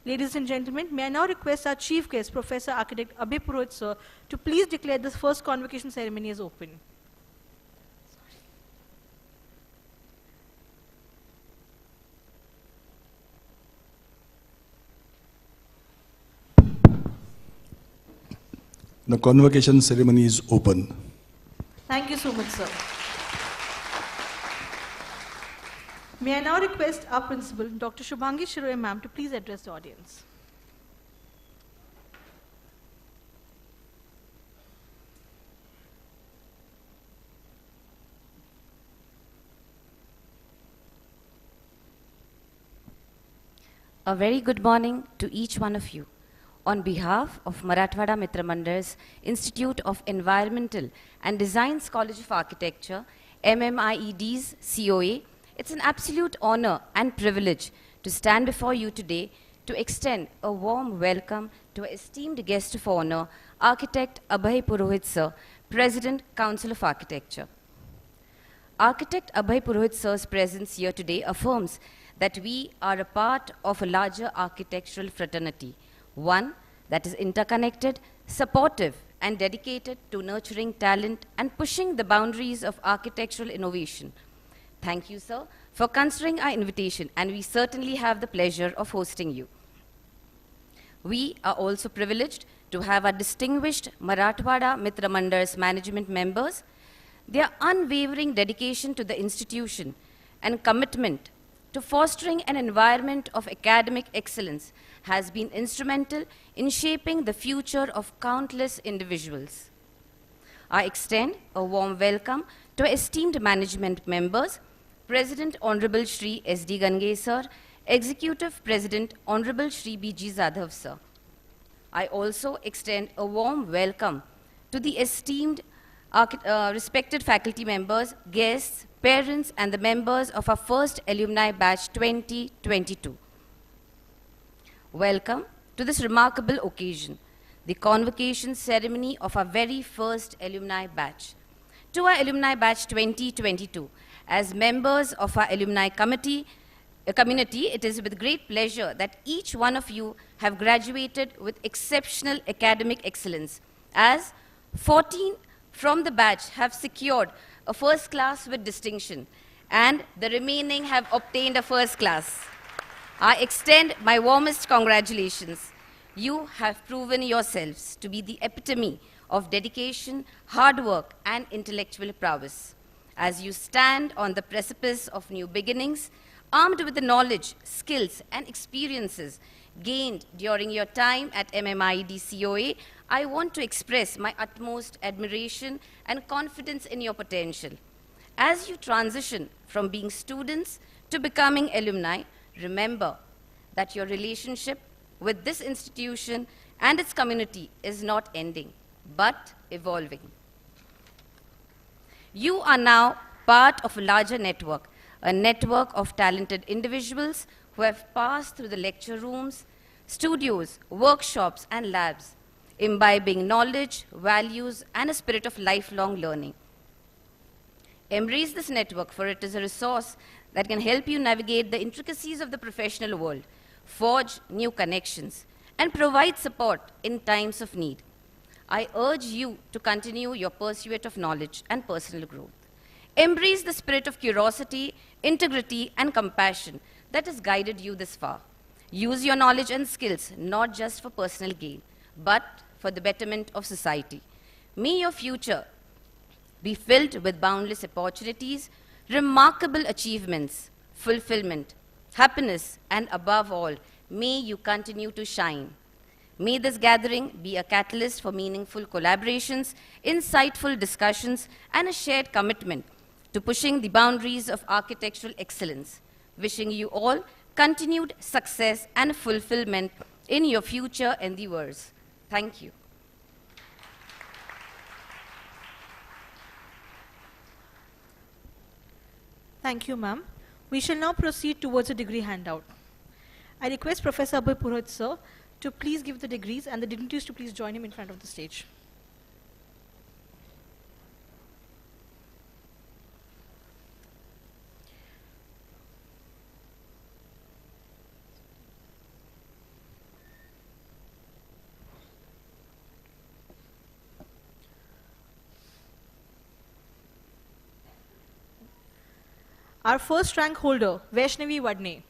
Ladies and gentlemen, may I now request our chief guest, Professor Architect Abhay Purohit sir, to please declare this first convocation ceremony as open. The convocation ceremony is open. Thank you so much, sir. May I now request our principal, Dr. Shubhangi Shiroy ma'am, to please address the audience. A very good morning to each one of you. On behalf of Marathwada Mitra Mandal's Institute of Environmental and Design's College of Architecture, MMIED's COA, it's an absolute honor and privilege to stand before you today to extend a warm welcome to our esteemed guest of honor, Architect Abhay Purohit sir, President, Council of Architecture. Architect Abhay Purohit sir's presence here today affirms that we are a part of a larger architectural fraternity, one that is interconnected, supportive, and dedicated to nurturing talent and pushing the boundaries of architectural innovation. Thank you, sir, for considering our invitation, and we certainly have the pleasure of hosting you. We are also privileged to have our distinguished Marathwada Mitra Mandal's management members. Their unwavering dedication to the institution and commitment to fostering an environment of academic excellence has been instrumental in shaping the future of countless individuals. I extend a warm welcome to our esteemed management members, President Honorable Shri S.D. Gange sir, Executive President Honorable Shri B.G. Zadhav sir. I also extend a warm welcome to the esteemed respected faculty members, guests, parents, and the members of our first alumni batch 2022. Welcome to this remarkable occasion, the convocation ceremony of our very first alumni batch. To our alumni batch 2022, as members of our alumni community, it is with great pleasure that each one of you have graduated with exceptional academic excellence, as 14 from the batch have secured a first class with distinction, and the remaining have obtained a first class. I extend my warmest congratulations. You have proven yourselves to be the epitome of dedication, hard work, and intellectual prowess. As you stand on the precipice of new beginnings, armed with the knowledge, skills, and experiences gained during your time at MMIED COA, I want to express my utmost admiration and confidence in your potential. As you transition from being students to becoming alumni, remember that your relationship with this institution and its community is not ending, but evolving. You are now part of a larger network, a network of talented individuals who have passed through the lecture rooms, studios, workshops, and labs, imbibing knowledge, values, and a spirit of lifelong learning. Embrace this network, for it is a resource that can help you navigate the intricacies of the professional world, forge new connections, and provide support in times of need. I urge you to continue your pursuit of knowledge and personal growth. Embrace the spirit of curiosity, integrity, and compassion that has guided you this far. Use your knowledge and skills not just for personal gain, but for the betterment of society. May your future be filled with boundless opportunities, remarkable achievements, fulfillment, happiness, and above all, may you continue to shine. May this gathering be a catalyst for meaningful collaborations, insightful discussions, and a shared commitment to pushing the boundaries of architectural excellence. Wishing you all continued success and fulfillment in your future endeavors. Thank you. Thank you, ma'am. We shall now proceed towards a degree handout. I request Professor Abhay Purohit, sir, to please give the degrees and the dignitaries to please join him in front of the stage. Our first rank holder, Vaishnavi Vadne.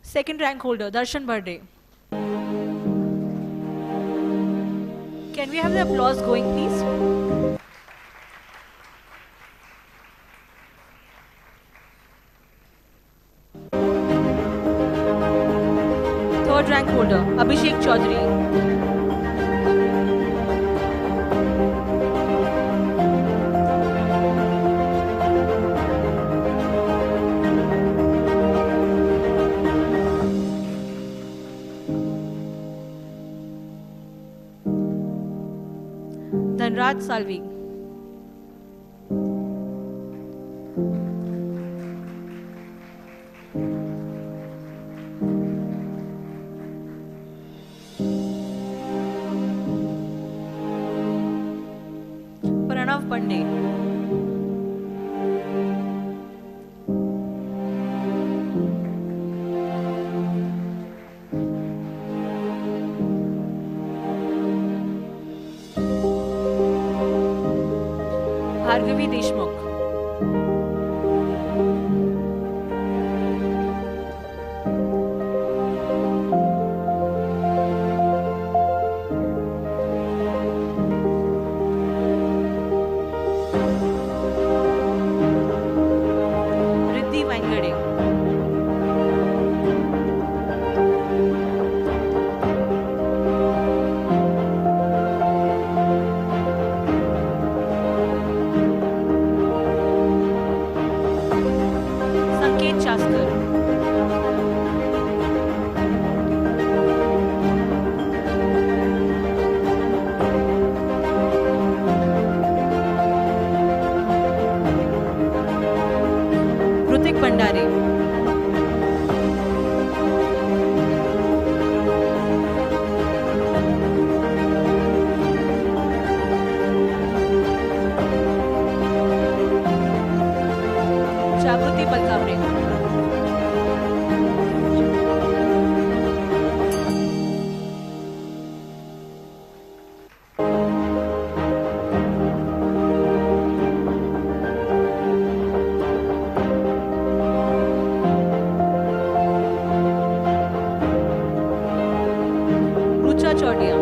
Second rank holder, Darshan Barde. Can we have the applause going, please? Third rank holder, Abhishek Chaudhary. Dhanraj Salvi. Pranav Pandey. Bhargavi Deshmukh. Riddhi Vangade. Sanket Chaskar. Rutik Bandare. Jagruti Balkamre. Rucha Chaudiya.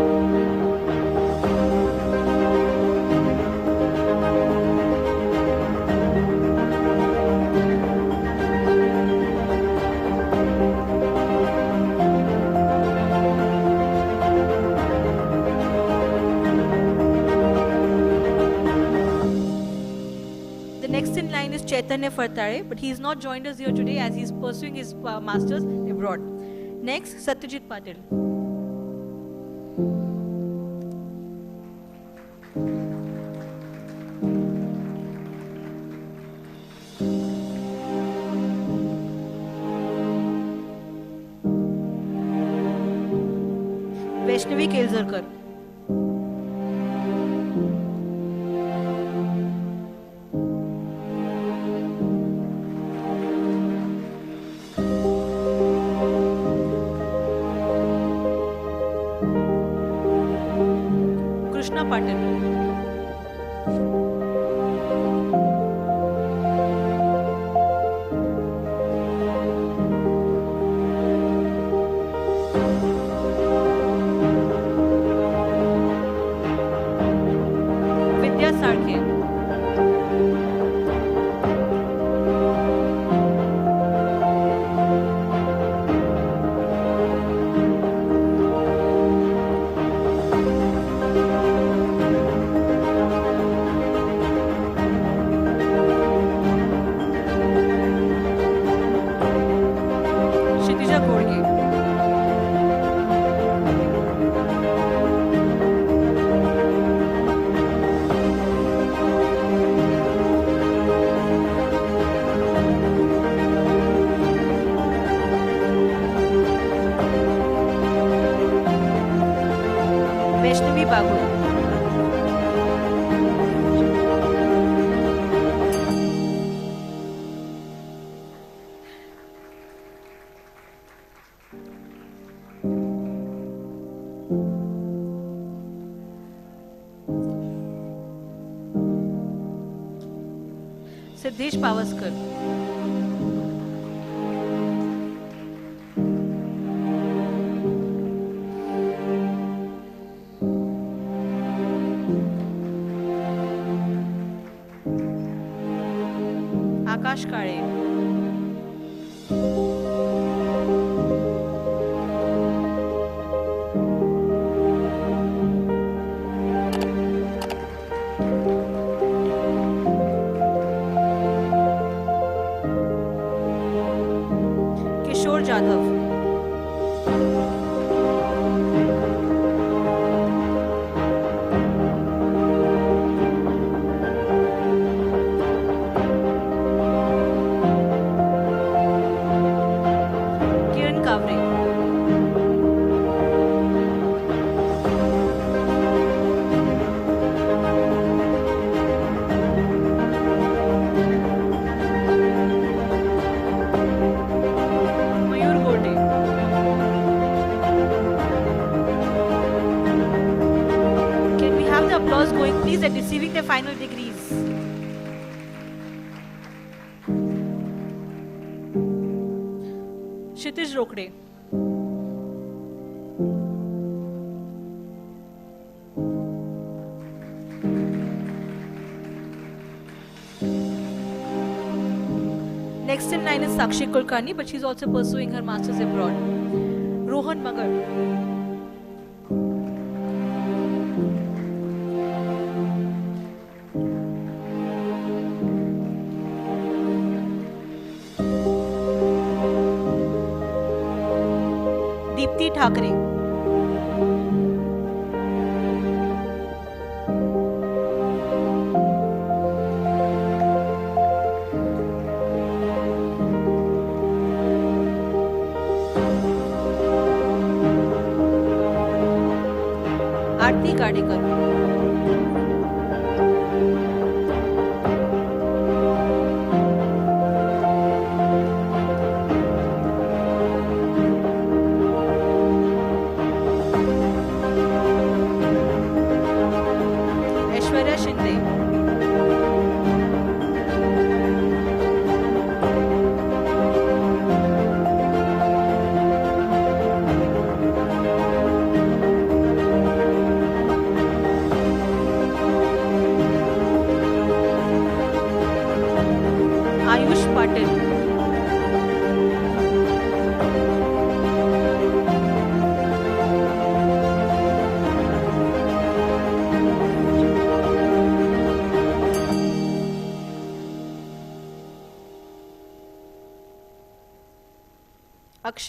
Chaitanya Fartare, but he has not joined us here today as he is pursuing his masters abroad. Next, Satyajit Patil. Vaishnavi Kelzarkar. Krishna Patil. Vidya Sarkhe. Kshitija Khorge. Vaishnavi Bagul. Siddhesh Pavaskar. Akash Kare. Kishore Jadhav. Kiran Kavre. Mayur Gote. Can we have the applause going, please, at receiving their final degrees? Kshitij Rokde. Next in line is Sakshi Kulkarni, but she's also pursuing her masters abroad. Rohan Magar. Deepti Thakre. Aarti Kadekar. Aishwarya Shinde.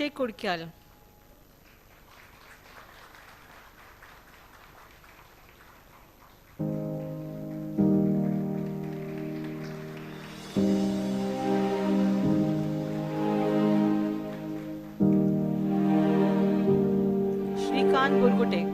Abhishek Kurkyal. Shrikant Burgute.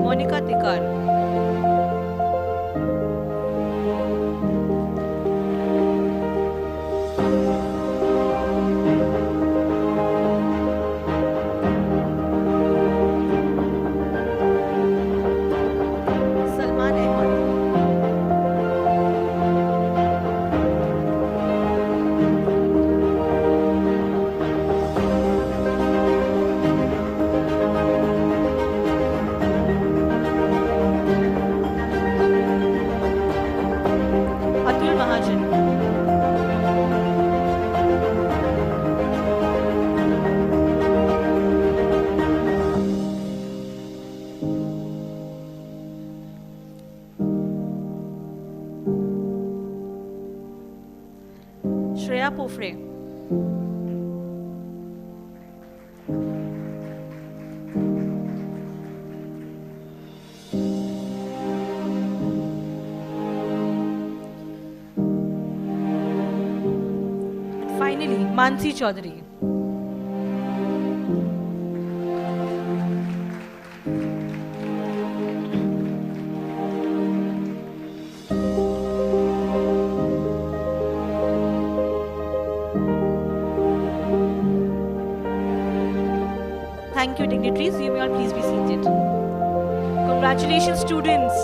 Monica Tikar. Salman Ahmed. Atul Mahajan. Shreya Pofre. And finally, Mansi Chaudhary. Thank you, dignitaries. You may all please be seated. Congratulations, students.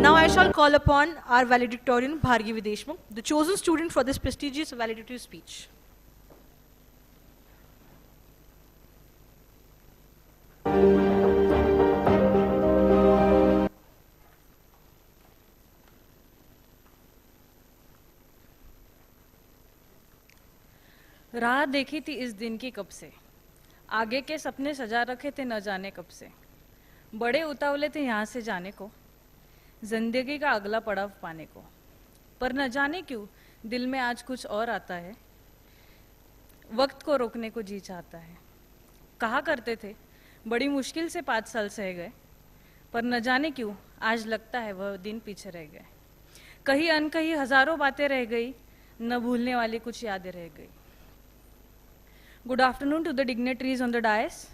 Now I shall call upon our valedictorian, Bhargi Videshmukh, the chosen student for this prestigious valedictory speech. राह देखी थी इस दिन की कब से, आगे के सपने सजा रखे थे न जाने कब से, बड़े उतावले थे यहाँ से जाने को, जिंदगी का अगला पड़ाव पाने को, पर न जाने क्यों दिल में आज कुछ और आता है, वक्त को रोकने को जी चाहता है। कहा करते थे बड़ी मुश्किल से 5 साल सह गए, पर न जाने क्यों आज लगता है वह दिन पीछे रह गए। कहीं अनकही हजारों बातें रह गई, न भूलने वाली कुछ यादें रह गई। Good afternoon to the dignitaries on the dais.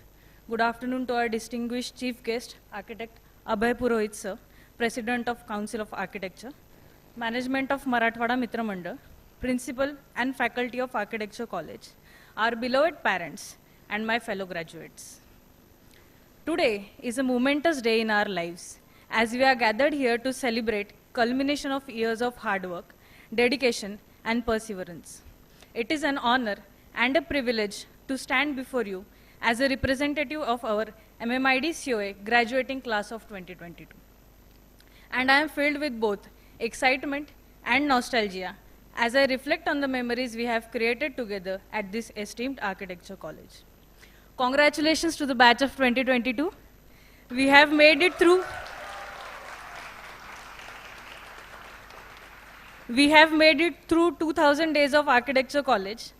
Good afternoon to our distinguished chief guest, architect Abhay Purohit sir, President of Council of Architecture, Management of Marathwada Mitra Mandal, Principal and Faculty of Architecture College, our beloved parents, and my fellow graduates. Today is a momentous day in our lives as we are gathered here to celebrate culmination of years of hard work, dedication, and perseverance. It is an honor and a privilege to stand before you as a representative of our MMIED COA graduating class of 2022. And I am filled with both excitement and nostalgia as I reflect on the memories we have created together at this esteemed architecture college. Congratulations to the batch of 2022. We have made it through 2000 days of architecture college.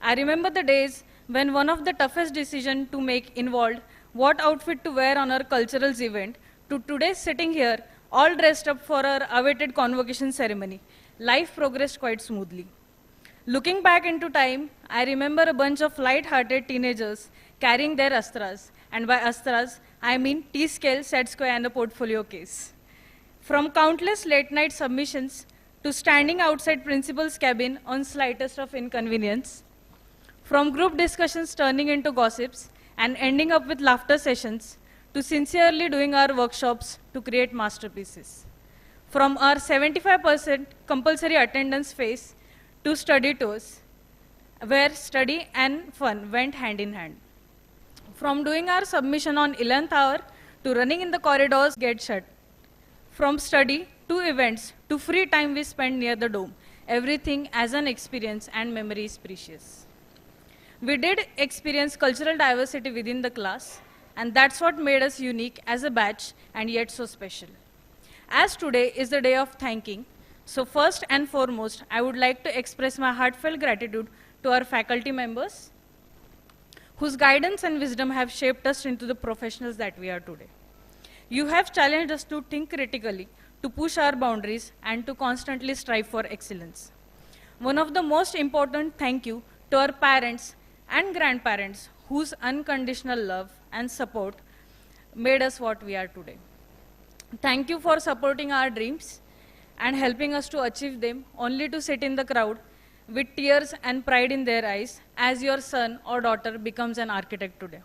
I remember the days when one of the toughest decisions to make involved what outfit to wear on our cultural event to today sitting here all dressed up for our awaited convocation ceremony. Life progressed quite smoothly. Looking back into time, I remember a bunch of light-hearted teenagers carrying their astras, and by astras, I mean T-scale, set square, and a portfolio case. From countless late-night submissions to standing outside principal's cabin on slightest of inconvenience, from group discussions turning into gossips and ending up with laughter sessions, to sincerely doing our workshops to create masterpieces. From our 75% compulsory attendance phase to study tours, where study and fun went hand in hand. From doing our submission on 11th hour to running in the corridors get shut. From study to events to free time we spend near the dome. Everything as an experience and memory is precious. We did experience cultural diversity within the class, and that's what made us unique as a batch and yet so special. As today is the day of thanking, so first and foremost, I would like to express my heartfelt gratitude to our faculty members, whose guidance and wisdom have shaped us into the professionals that we are today. You have challenged us to think critically, to push our boundaries, and to constantly strive for excellence. One of the most important thank you to our parents and grandparents, whose unconditional love and support made us what we are today. Thank you for supporting our dreams and helping us to achieve them, only to sit in the crowd with tears and pride in their eyes as your son or daughter becomes an architect today.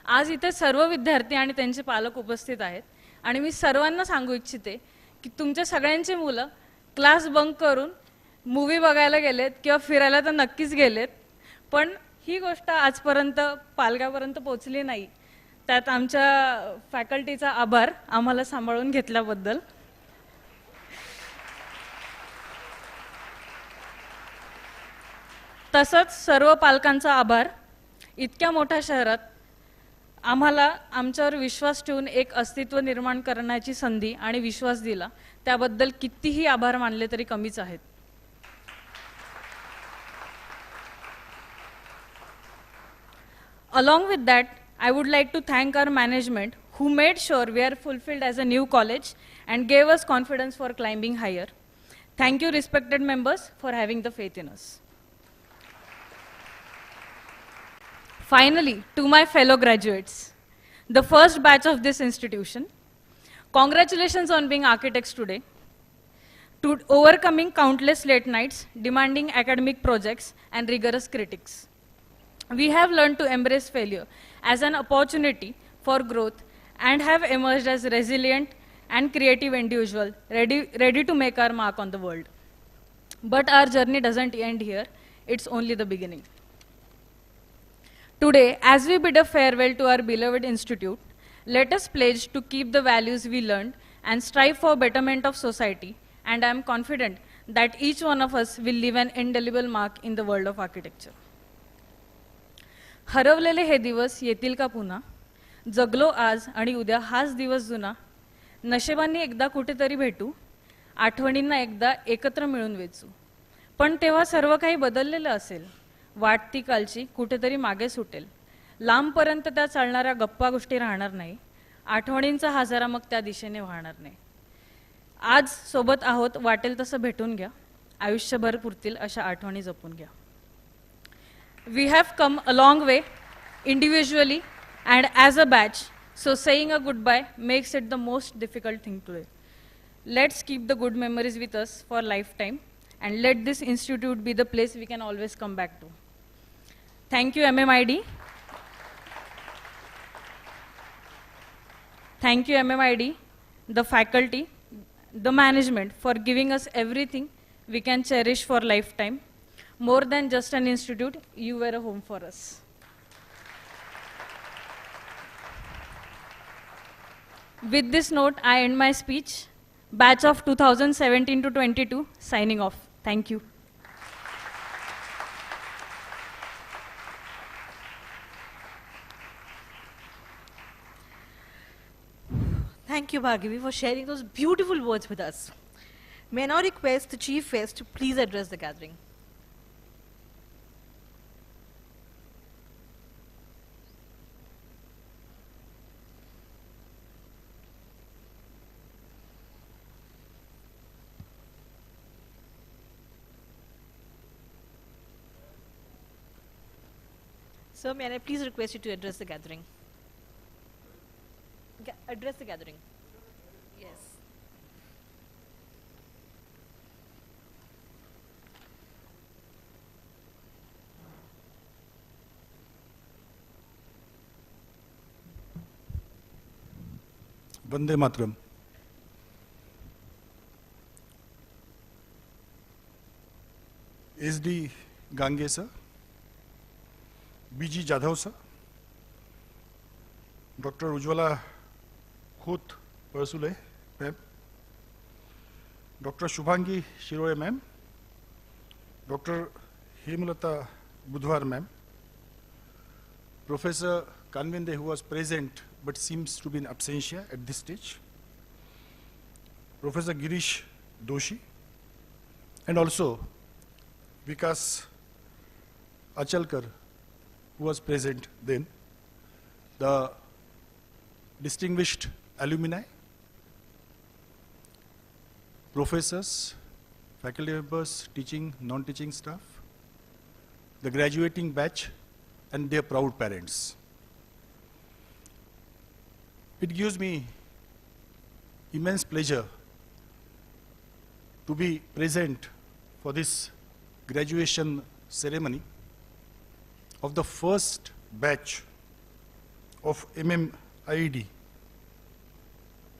आज इथे सर्व विद्यार्थी आणि त्यांचे पालक उपस्थित आहेत आणि मी सर्वांना सांगू इच्छिते की तुमच्या सगळ्यांची मुलं क्लास बंक करून मूवी बघायला गेलेत किंवा फिरायला तर नक्कीच गेलेत, पण ही गोष्ट आजपर्यंत पालकापर्यंत पोहोचली नाही. त्यात आमच्या फॅकल्टीचा आभार आम्हाला सांभाळून घेतल्याबद्दल. तसंच सर्व पालकांचा आभार. इतक्या मोठ्या शहरात आम्हाला आमच्यावर विश्वास ठेवून एक अस्तित्व निर्माण करण्याची संधी आणि विश्वास दिला, त्याबद्दल कितीही आभार मानले तरी कमीच आहेत. Along with that, I would like to thank our management who made sure we are fulfilled as a new college and gave us confidence for climbing higher. Thank you, respected members, for having the faith in us. Finally, to my fellow graduates, the first batch of this institution, congratulations on being architects today, to overcoming countless late nights, demanding academic projects, and rigorous critics. We have learned to embrace failure as an opportunity for growth and have emerged as resilient and creative individuals ready to make our mark on the world. But our journey doesn't end here, it's only the beginning. Today, as we bid a farewell to our beloved institute, let us pledge to keep the values we learned and strive for betterment of society, and I am confident that each one of us will leave an indelible mark in the world of architecture. हरवलेले हे दिवस येतील का पुन्हा, जगलो आज आणि उद्या हाच दिवस जुना, नशिबांनी एकदा कुठेतरी भेटू, आठवणींना एकदा एकत्र मिळून वेचू. पण तेव्हा सर्व काही बदललेलं असेल, वाट ती कालची कुठेतरी मागे सुटेल, लांबपर्यंत त्या चालणाऱ्या गप्पा गोष्टी राहणार नाही, आठवणींचा हाजारा मग त्या दिशेने वाहणार नाही. आज सोबत आहोत, वाटेल तसं भेटून घ्या, आयुष्यभर पुरतील अशा आठवणी जपून घ्या. We have come a long way, individually and as a batch, so saying a goodbye makes it the most difficult thing today. Let's keep the good memories with us for a lifetime and let this institute be the place we can always come back to. Thank you, MMIED. Thank you, MMIED, the faculty, the management for giving us everything we can cherish for a lifetime. More than just an institute, you were a home for us. With this note, I end my speech. Batch of 2017 to 22, signing off. Thank you. Thank you, Bhargavi, for sharing those beautiful words with us. May I now request the Chief Guest to please address the gathering. Sir, may I please request you to address the gathering? Address the gathering. Yes. Vande Mataram. SD Gange sir, BG Jadhav sir, Dr. Ujjwala Khut Persule, ma'am. Dr. Shubhangi Shiroe, ma'am. Dr. Hemlata Budhwar, ma'am. Professor Kanvinde, who was present but seems to be in absentia at this stage. Professor Girish Doshi, and also Vikas Achalkar, who was present then, the distinguished alumni, professors, faculty members, teaching, non-teaching staff, the graduating batch, and their proud parents. It gives me immense pleasure to be present for this graduation ceremony of the first batch of MMIED.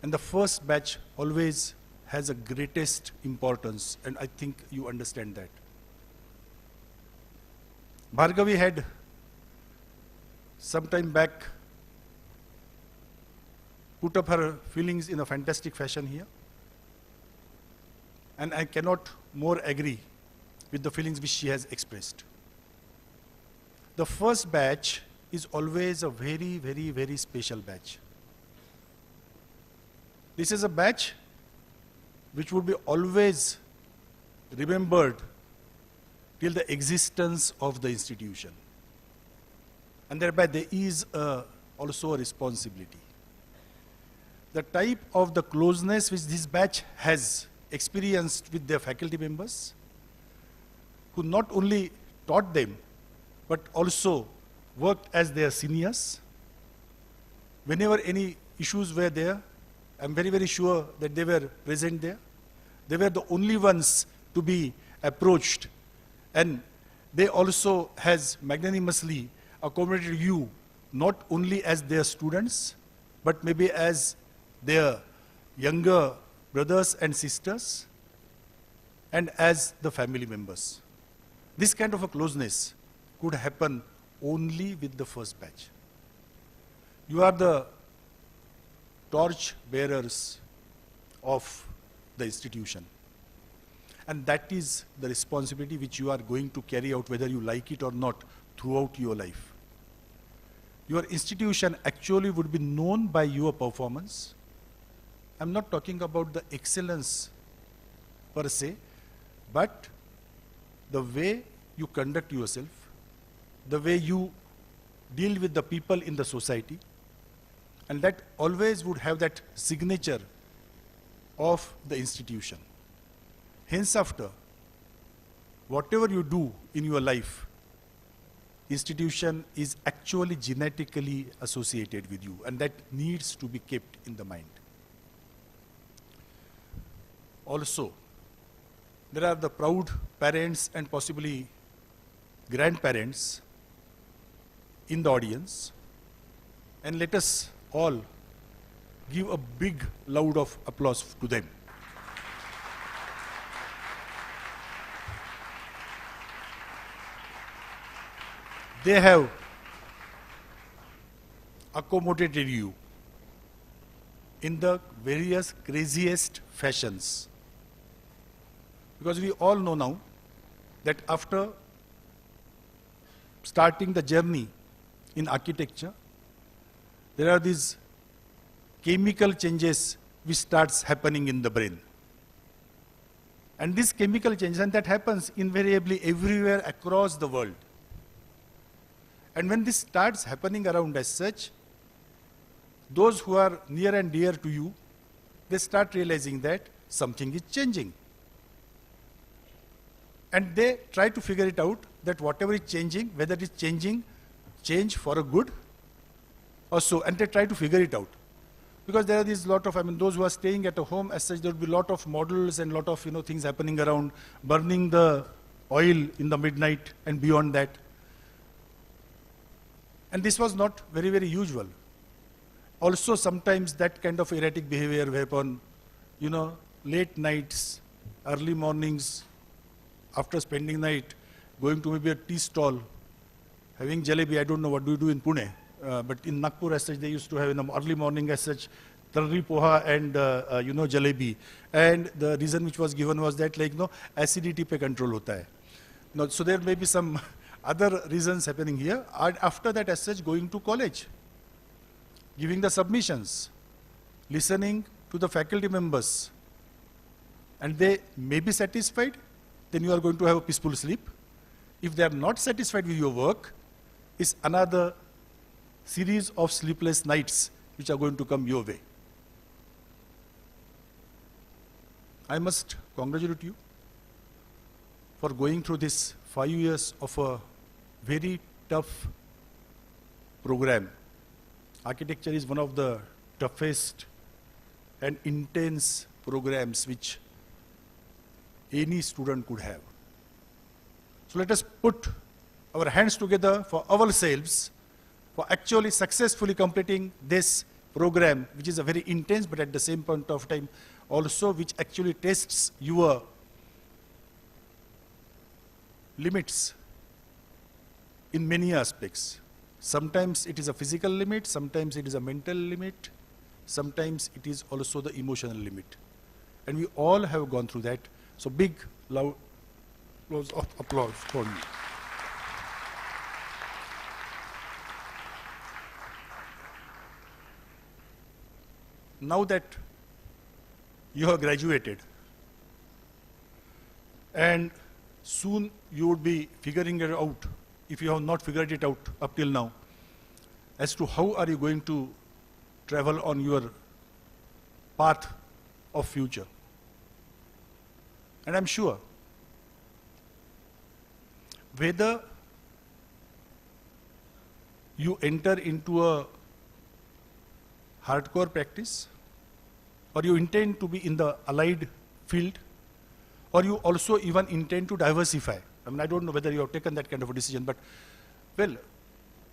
And the first batch always has a greatest importance, and I think you understand that. Bhargavi had some time back put up her feelings in a fantastic fashion here. And I cannot more agree with the feelings which she has expressed. The first batch is always a very, very, very special batch. This is a batch which would be always remembered till the existence of the institution. And thereby there is also a responsibility. The type of the closeness which this batch has experienced with their faculty members, who not only taught them, but also worked as their seniors. Whenever any issues were there, I'm very, very sure that they were present there. They were the only ones to be approached, and they also has magnanimously accommodated you, not only as their students, but maybe as their younger brothers and sisters, and as the family members. This kind of a closeness could happen only with the first batch. You are the torch bearers of the institution. And that is the responsibility which you are going to carry out, whether you like it or not, throughout your life. Your institution actually would be known by your performance. I'm not talking about the excellence per se, but the way you conduct yourself, the way you deal with the people in the society, and that always would have that signature of the institution. Henceafter, whatever you do in your life, institution is actually genetically associated with you, and that needs to be kept in the mind. Also, there are the proud parents and possibly grandparents in the audience, and let us all give a big round of applause to them. They have accommodated you in the various craziest fashions. Because we all know now that after starting the journey in architecture, there are these chemical changes which starts happening in the brain. And these chemical changes, and that happens invariably everywhere across the world. And when this starts happening around as such, those who are near and dear to you, they start realizing that something is changing. And they try to figure it out, that whatever is changing, whether it is change for a good or so, and they try to figure it out. Because there are these lot of, those who are staying at a home as such, there will be lot of models and lot of, things happening around, burning the oil in the midnight and beyond that. And this was not very, very usual. Also, sometimes that kind of erratic behavior whereupon, late nights, early mornings, after spending night, going to maybe a tea stall, having jalebi, I don't know what do you do in Pune, but in Nagpur as such, they used to have in the early morning as such, tarri poha and jalebi. And the reason which was given was that acidity pe control hota hai. Now, so there may be some other reasons happening here. And after that as such, going to college, giving the submissions, listening to the faculty members, and they may be satisfied, then you are going to have a peaceful sleep. If they are not satisfied with your work, it's another series of sleepless nights which are going to come your way. I must congratulate you for going through this 5 years of a very tough program. Architecture is one of the toughest and intense programs which any student could have. So let us put our hands together for ourselves for actually successfully completing this program, which is a very intense, but at the same point of time also which actually tests your limits in many aspects. Sometimes it is a physical limit, sometimes it is a mental limit, sometimes it is also the emotional limit. And we all have gone through that. So big, loud applause for you. Now that you have graduated, and soon you would be figuring it out, if you have not figured it out up till now, as to how are you going to travel on your path of future. And I'm sure whether you enter into a hardcore practice, or you intend to be in the allied field, or you also even intend to diversify. I mean, I don't know whether you have taken that kind of a decision, but well,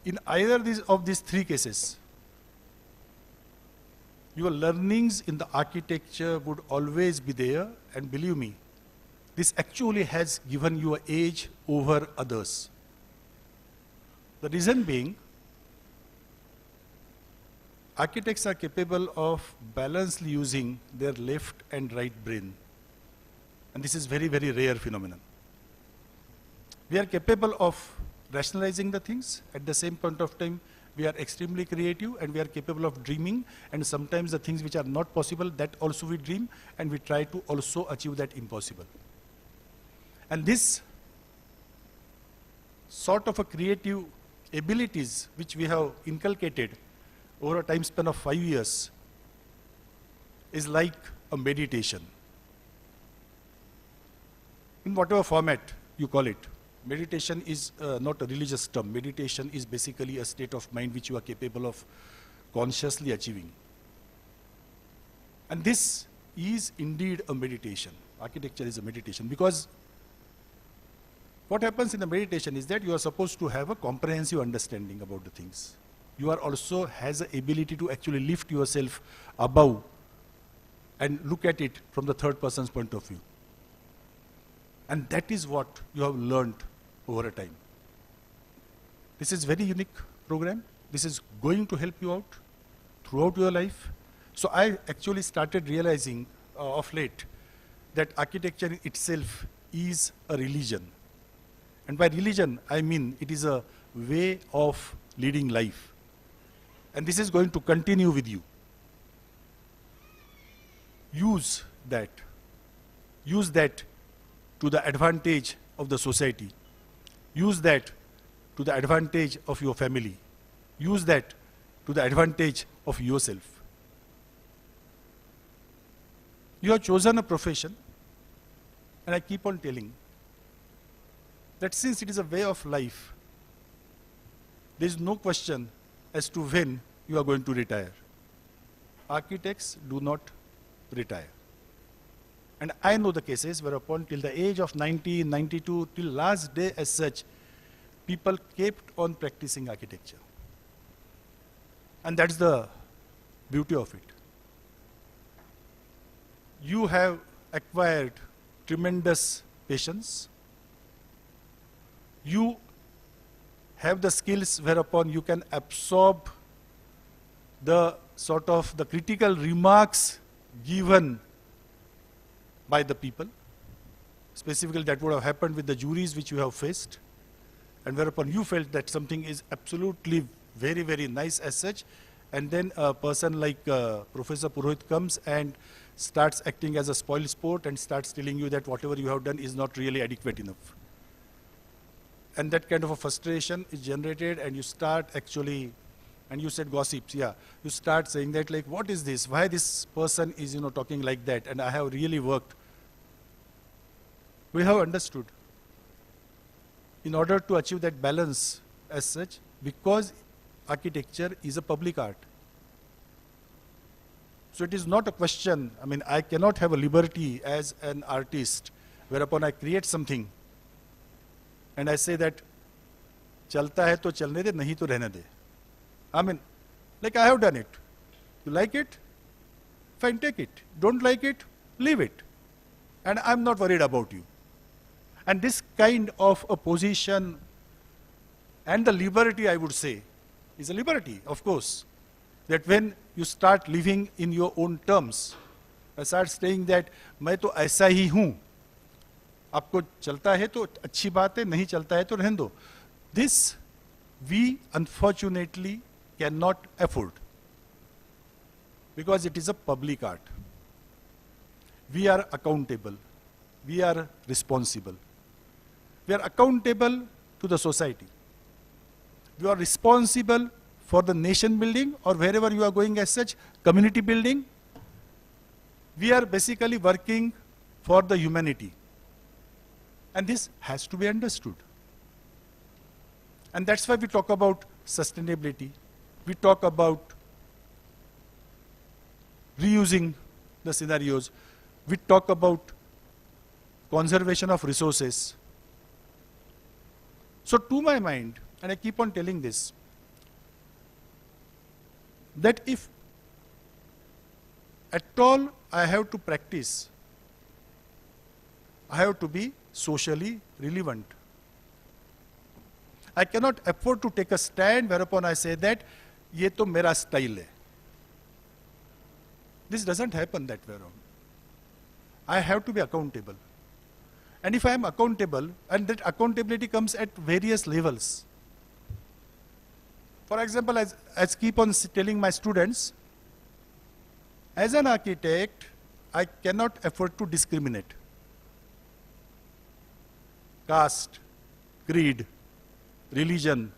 in either of these three cases, your learnings in the architecture would always be there, and believe me, this actually has given you an edge over others. The reason being, architects are capable of balancedly using their left and right brain. And this is very, very rare phenomenon. We are capable of rationalizing the things. At the same point of time, we are extremely creative, and we are capable of dreaming, and sometimes the things which are not possible, that also we dream, and we try to also achieve that impossible. And this sort of a creative abilities which we have inculcated over a time span of 5 years is like a meditation. In whatever format you call it, meditation is not a religious term. Meditation is basically a state of mind which you are capable of consciously achieving. And this is indeed a meditation. Architecture is a meditation, because what happens in the meditation is that you are supposed to have a comprehensive understanding about the things. You are also has the ability to actually lift yourself above and look at it from the third person's point of view. And that is what you have learned over a time. This is very unique program. This is going to help you out throughout your life. So I actually started realizing of late that architecture in itself is a religion. And by religion, I mean it is a way of leading life. And this is going to continue with you. Use that. Use that to the advantage of the society. Use that to the advantage of your family. Use that to the advantage of yourself. You have chosen a profession, and I keep on telling that since it is a way of life, there is no question as to when you are going to retire. Architects do not retire. And I know the cases whereupon till the age of 90, 92, till last day as such, people kept on practicing architecture. And that's the beauty of it. You have acquired tremendous patience. You have the skills whereupon you can absorb the sort of the critical remarks given by the people. Specifically, that would have happened with the juries which you have faced, and whereupon you felt that something is absolutely very, very nice as such, and then a person like Professor Purohit comes and starts acting as a spoil sport and starts telling you that whatever you have done is not really adequate enough. And that kind of a frustration is generated, and you start actually, and you said gossips, yeah, you start saying that like, what is this? Why this person is, talking like that? And I have really worked. We have understood. In order to achieve that balance as such, because architecture is a public art. So it is not a question, I mean, I cannot have a liberty as an artist whereupon I create something and I say that, chalta hai to chalne de, nahi to rehne de. I mean, like I have done it. You like it? Fine, take it. Don't like it? Leave it. And I'm not worried about you. And this kind of a position and the liberty, I would say, is a liberty, of course, that when you start living in your own terms, I start saying that, मैं तो ऐसा ही हूँ, आपको चलता है तो अच्छी बात है, नहीं चलता है तो रहने दो. This we unfortunately cannot afford because it is a public art. We are accountable. We are responsible. We are accountable to the society. You are responsible for the nation building or wherever you are going as such, community building. We are basically working for the humanity. And this has to be understood. And that's why we talk about sustainability. We talk about reusing the scenarios. We talk about conservation of resources. So to my mind, and I keep on telling this, that if at all I have to practice, I have to be socially relevant. I cannot afford to take a stand whereupon I say that, ye to mera style hai. This doesn't happen that way around. I have to be accountable. And if I am accountable, and that accountability comes at various levels. For example, as keep on telling my students, as an architect, I cannot afford to discriminate. Caste, creed, religion,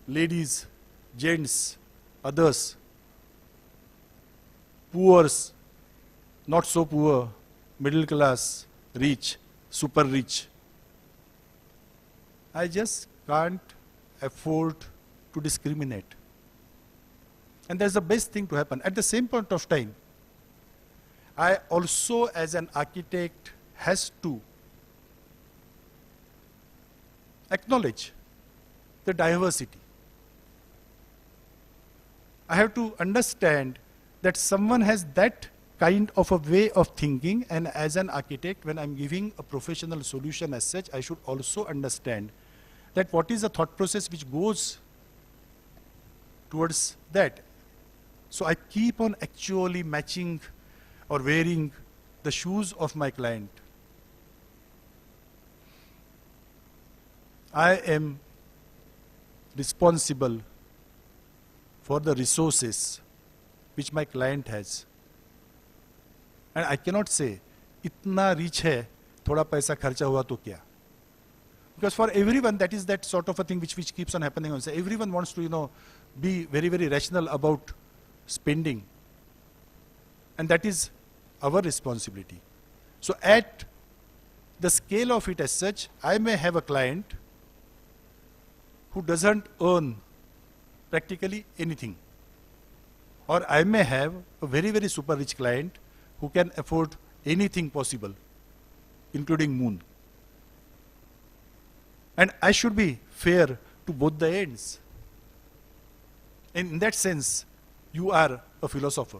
ladies, gents, others, poor, not so poor, middle class, rich, super rich. I just can't afford to discriminate. And that's the best thing to happen. At the same point of time, I also as an architect has to acknowledge the diversity. I have to understand that someone has that kind of a way of thinking, and as an architect, when I'm giving a professional solution as such, I should also understand that what is the thought process which goes towards that. So I keep on actually matching or wearing the shoes of my client. I am responsible for the resources which my client has. And I cannot say, itna rich hai, thoda paisa kharcha hua to kya. Because for everyone, that is that sort of a thing which keeps on happening. Also. Everyone wants to, be very, very rational about spending. And that is our responsibility. So at the scale of it as such, I may have a client who doesn't earn practically anything. Or I may have a very, very super rich client who can afford anything possible, including moon. And I should be fair to both the ends. And in that sense, you are a philosopher.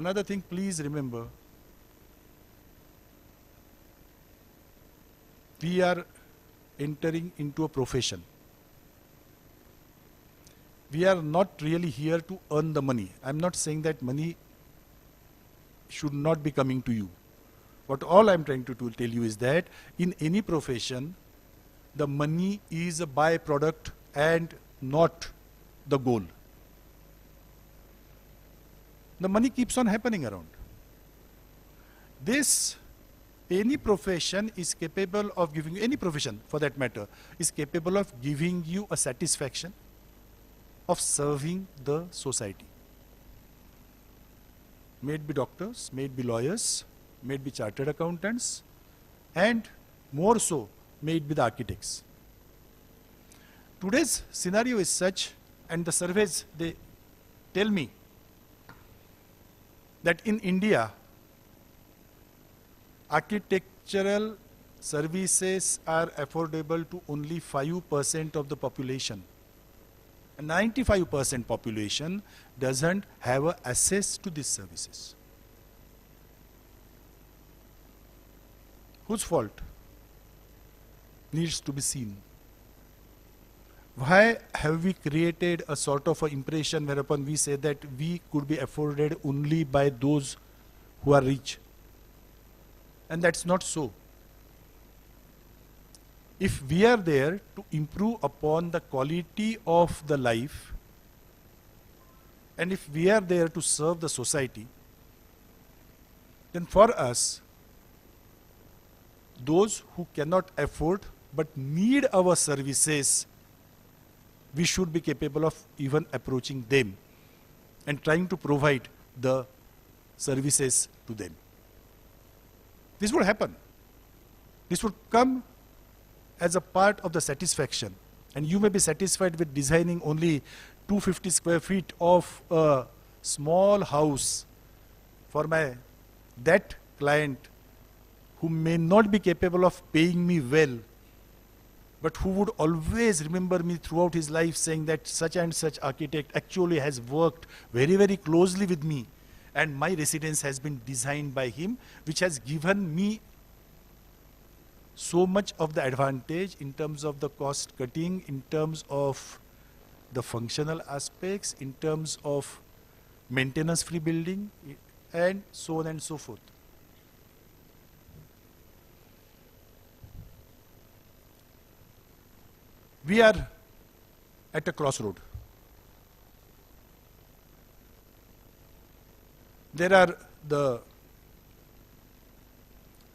another thing, please remember, we are entering into a profession. We are not really here to earn the money. I'm not saying that money should not be coming to you. But all I'm trying to tell you is that in any profession, the money is a byproduct and not the goal. The money keeps on happening around. Any profession is capable of giving, any profession for that matter, is capable of giving you a satisfaction of serving the society. May it be doctors, may it be lawyers, may it be chartered accountants, and more so, may it be the architects. Today's scenario is such, and the surveys, they tell me that in India, architectural services are affordable to only 5% of the population. 95% population doesn't have access to these services. Whose fault? Needs to be seen. Why have we created a sort of an impression whereupon we say that we could be afforded only by those who are rich? And that's not so. If we are there to improve upon the quality of the life, and if we are there to serve the society, then for us, those who cannot afford but need our services, we should be capable of even approaching them and trying to provide the services to them. This would happen. This would come as a part of the satisfaction. And you may be satisfied with designing only 250 square feet of a small house for that client who may not be capable of paying me well, but who would always remember me throughout his life saying that such and such architect actually has worked very, very closely with me, and my residence has been designed by him, which has given me so much of the advantage in terms of the cost cutting, in terms of the functional aspects, in terms of maintenance-free building, and so on and so forth. We are at a crossroad. There are the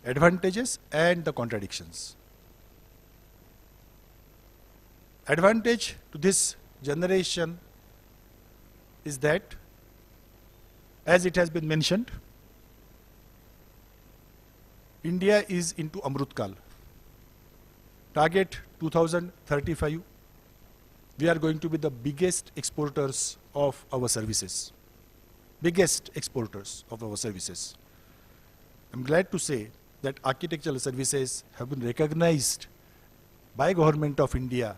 advantages and the contradictions. Advantage to this generation is that, as it has been mentioned, India is into Amrutkal. Target 2035, we are going to be the biggest exporters of our services. Biggest exporters of our services. I'm glad to say that architectural services have been recognized by Government of India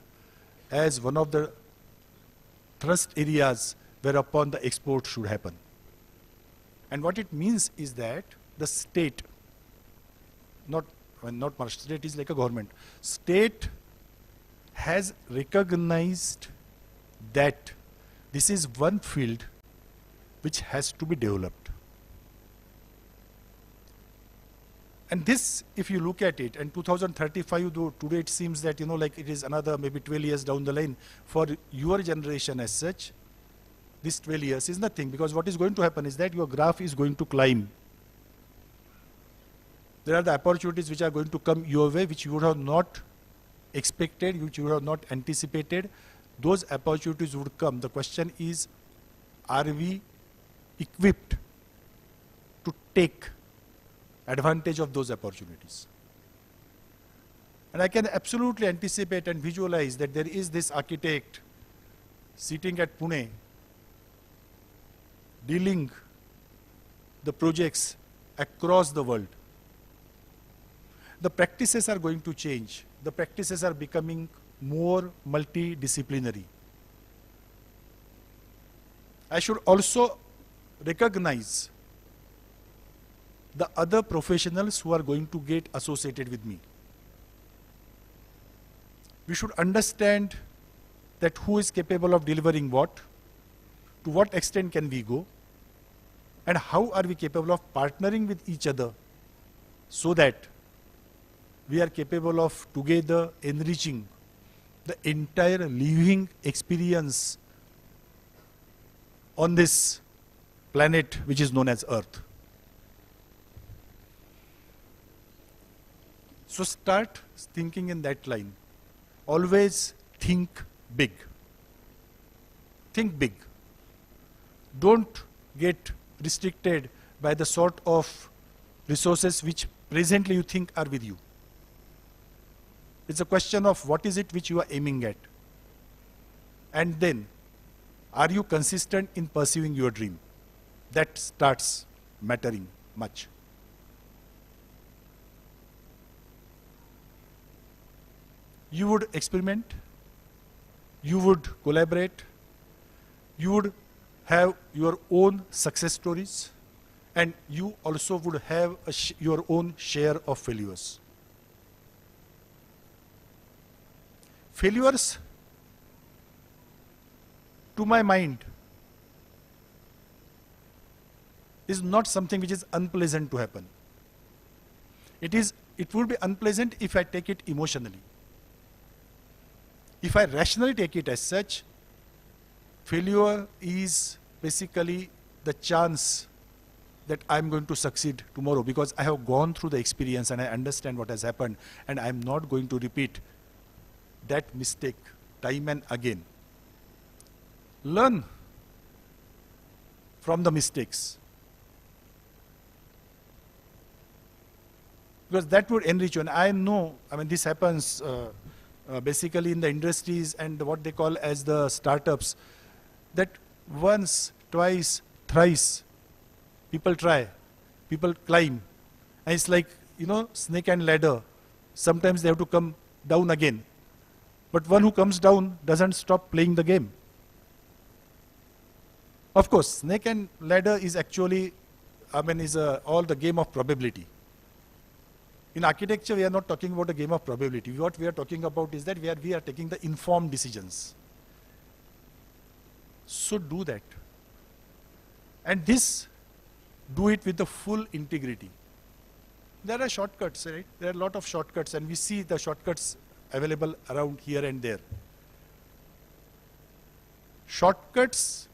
as one of the thrust areas whereupon the export should happen. And what it means is that the state, not Maharashtra, state is like a government. State has recognized that this is one field which has to be developed. And this, if you look at it, and 2035, though today it seems that, like it is another maybe 12 years down the line, for your generation as such, this 12 years is nothing, because what is going to happen is that your graph is going to climb. There are the opportunities which are going to come your way, which you would have not expected, which you would have not anticipated. Those opportunities would come. The question is, are we equipped to take advantage of those opportunities? And I can absolutely anticipate and visualize that there is this architect sitting at Pune, dealing the projects across the world. The practices are going to change. The practices are becoming more multidisciplinary. I should also recognize the other professionals who are going to get associated with me. We should understand that who is capable of delivering what, to what extent can we go, and how are we capable of partnering with each other so that we are capable of together enriching the entire living experience on this planet which is known as Earth. So start thinking in that line. Always think big. Think big. Don't get restricted by the sort of resources which presently you think are with you. It's a question of what is it which you are aiming at. And then, are you consistent in pursuing your dream? That starts mattering much. You would experiment, you would collaborate, you would have your own success stories, and you also would have your own share of failures. Failures, to my mind, is not something which is unpleasant to happen. It would be unpleasant if I take it emotionally. If I rationally take it as such, failure is basically the chance that I'm going to succeed tomorrow because I have gone through the experience and I understand what has happened and I'm not going to repeat that mistake time and again. Learn from the mistakes. Because that would enrich you. And I know, this happens basically in the industries and what they call as the startups, that once, twice, thrice, people try, people climb. And it's like, snake and ladder. Sometimes they have to come down again. But one who comes down doesn't stop playing the game. Of course, snake and ladder is actually, all the game of probability. In architecture, we are not talking about a game of probability. What we are talking about is that we are taking the informed decisions. So do that. And this, do it with the full integrity. There are shortcuts, right? There are a lot of shortcuts, and we see the shortcuts available around here and there. Shortcuts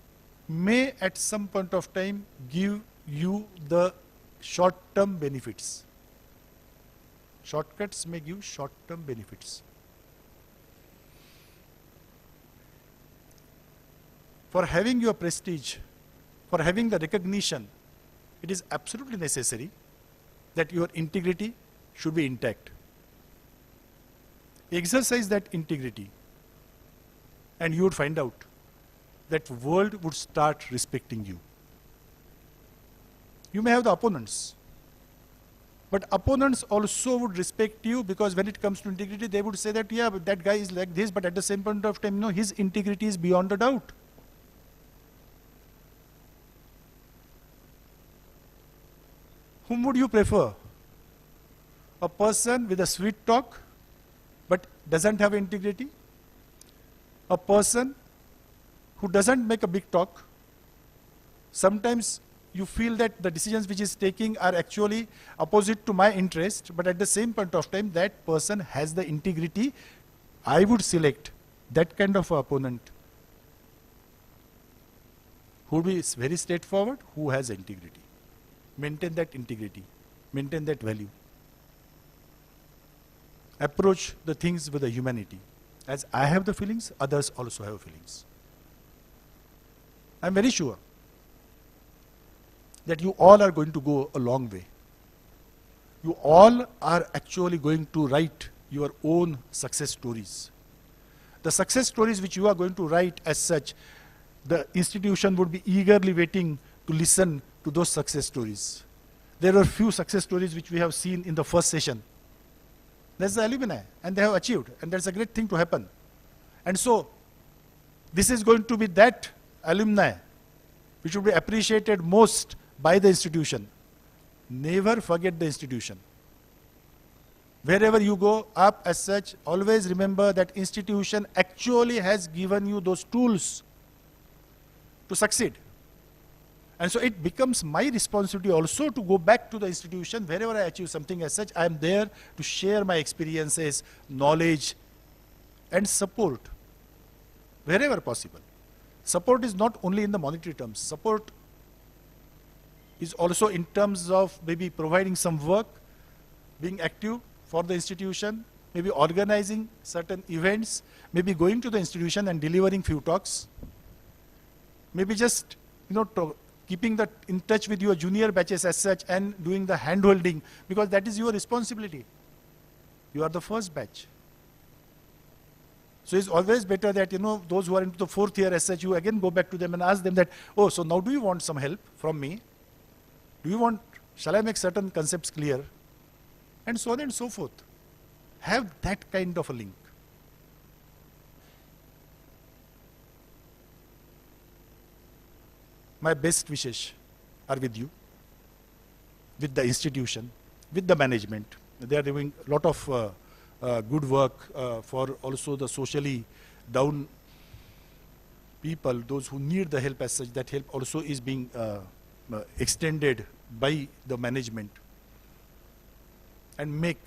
may at some point of time give you the short-term benefits. Shortcuts may give short-term benefits. For having your prestige, for having the recognition, it is absolutely necessary that your integrity should be intact. Exercise that integrity and you would find out that world would start respecting you. You may have the opponents, but opponents also would respect you because when it comes to integrity, they would say that, yeah, but that guy is like this, but at the same point of time, his integrity is beyond a doubt. Whom would you prefer? A person with a sweet talk, but doesn't have integrity? A person who doesn't make a big talk? Sometimes you feel that the decisions which is taking are actually opposite to my interest, but at the same point of time, that person has the integrity. I would select that kind of opponent who would be very straightforward, who has integrity. Maintain that integrity, maintain that value. Approach the things with a humanity. As I have the feelings, others also have feelings. I'm very sure that you all are going to go a long way. You all are actually going to write your own success stories. The success stories which you are going to write as such, the institution would be eagerly waiting to listen to those success stories. There are few success stories which we have seen in the first session. That's the alumni, and they have achieved, and that's a great thing to happen. And so, this is going to be that alumni which will be appreciated most by the institution. never forget the institution. Wherever you go up as such, always remember that institution actually has given you those tools to succeed. And so it becomes my responsibility also to go back to the institution. Wherever I achieve something as such, I am there to share my experiences, knowledge, and support wherever possible. Support is not only in the monetary terms. Support is also in terms of maybe providing some work, being active for the institution, maybe organizing certain events, maybe going to the institution and delivering few talks, maybe just, keeping in touch with your junior batches as such and doing the hand-holding, because that is your responsibility. You are the first batch. So it's always better that, those who are into the 4th year as such, you again go back to them and ask them that, oh, so now do you want some help from me? Shall I make certain concepts clear? And so on and so forth. Have that kind of a link. My best wishes are with you, with the institution, with the management. They are doing a lot of good work for also the socially down people, those who need the help as such. That help also is being extended by the management. And make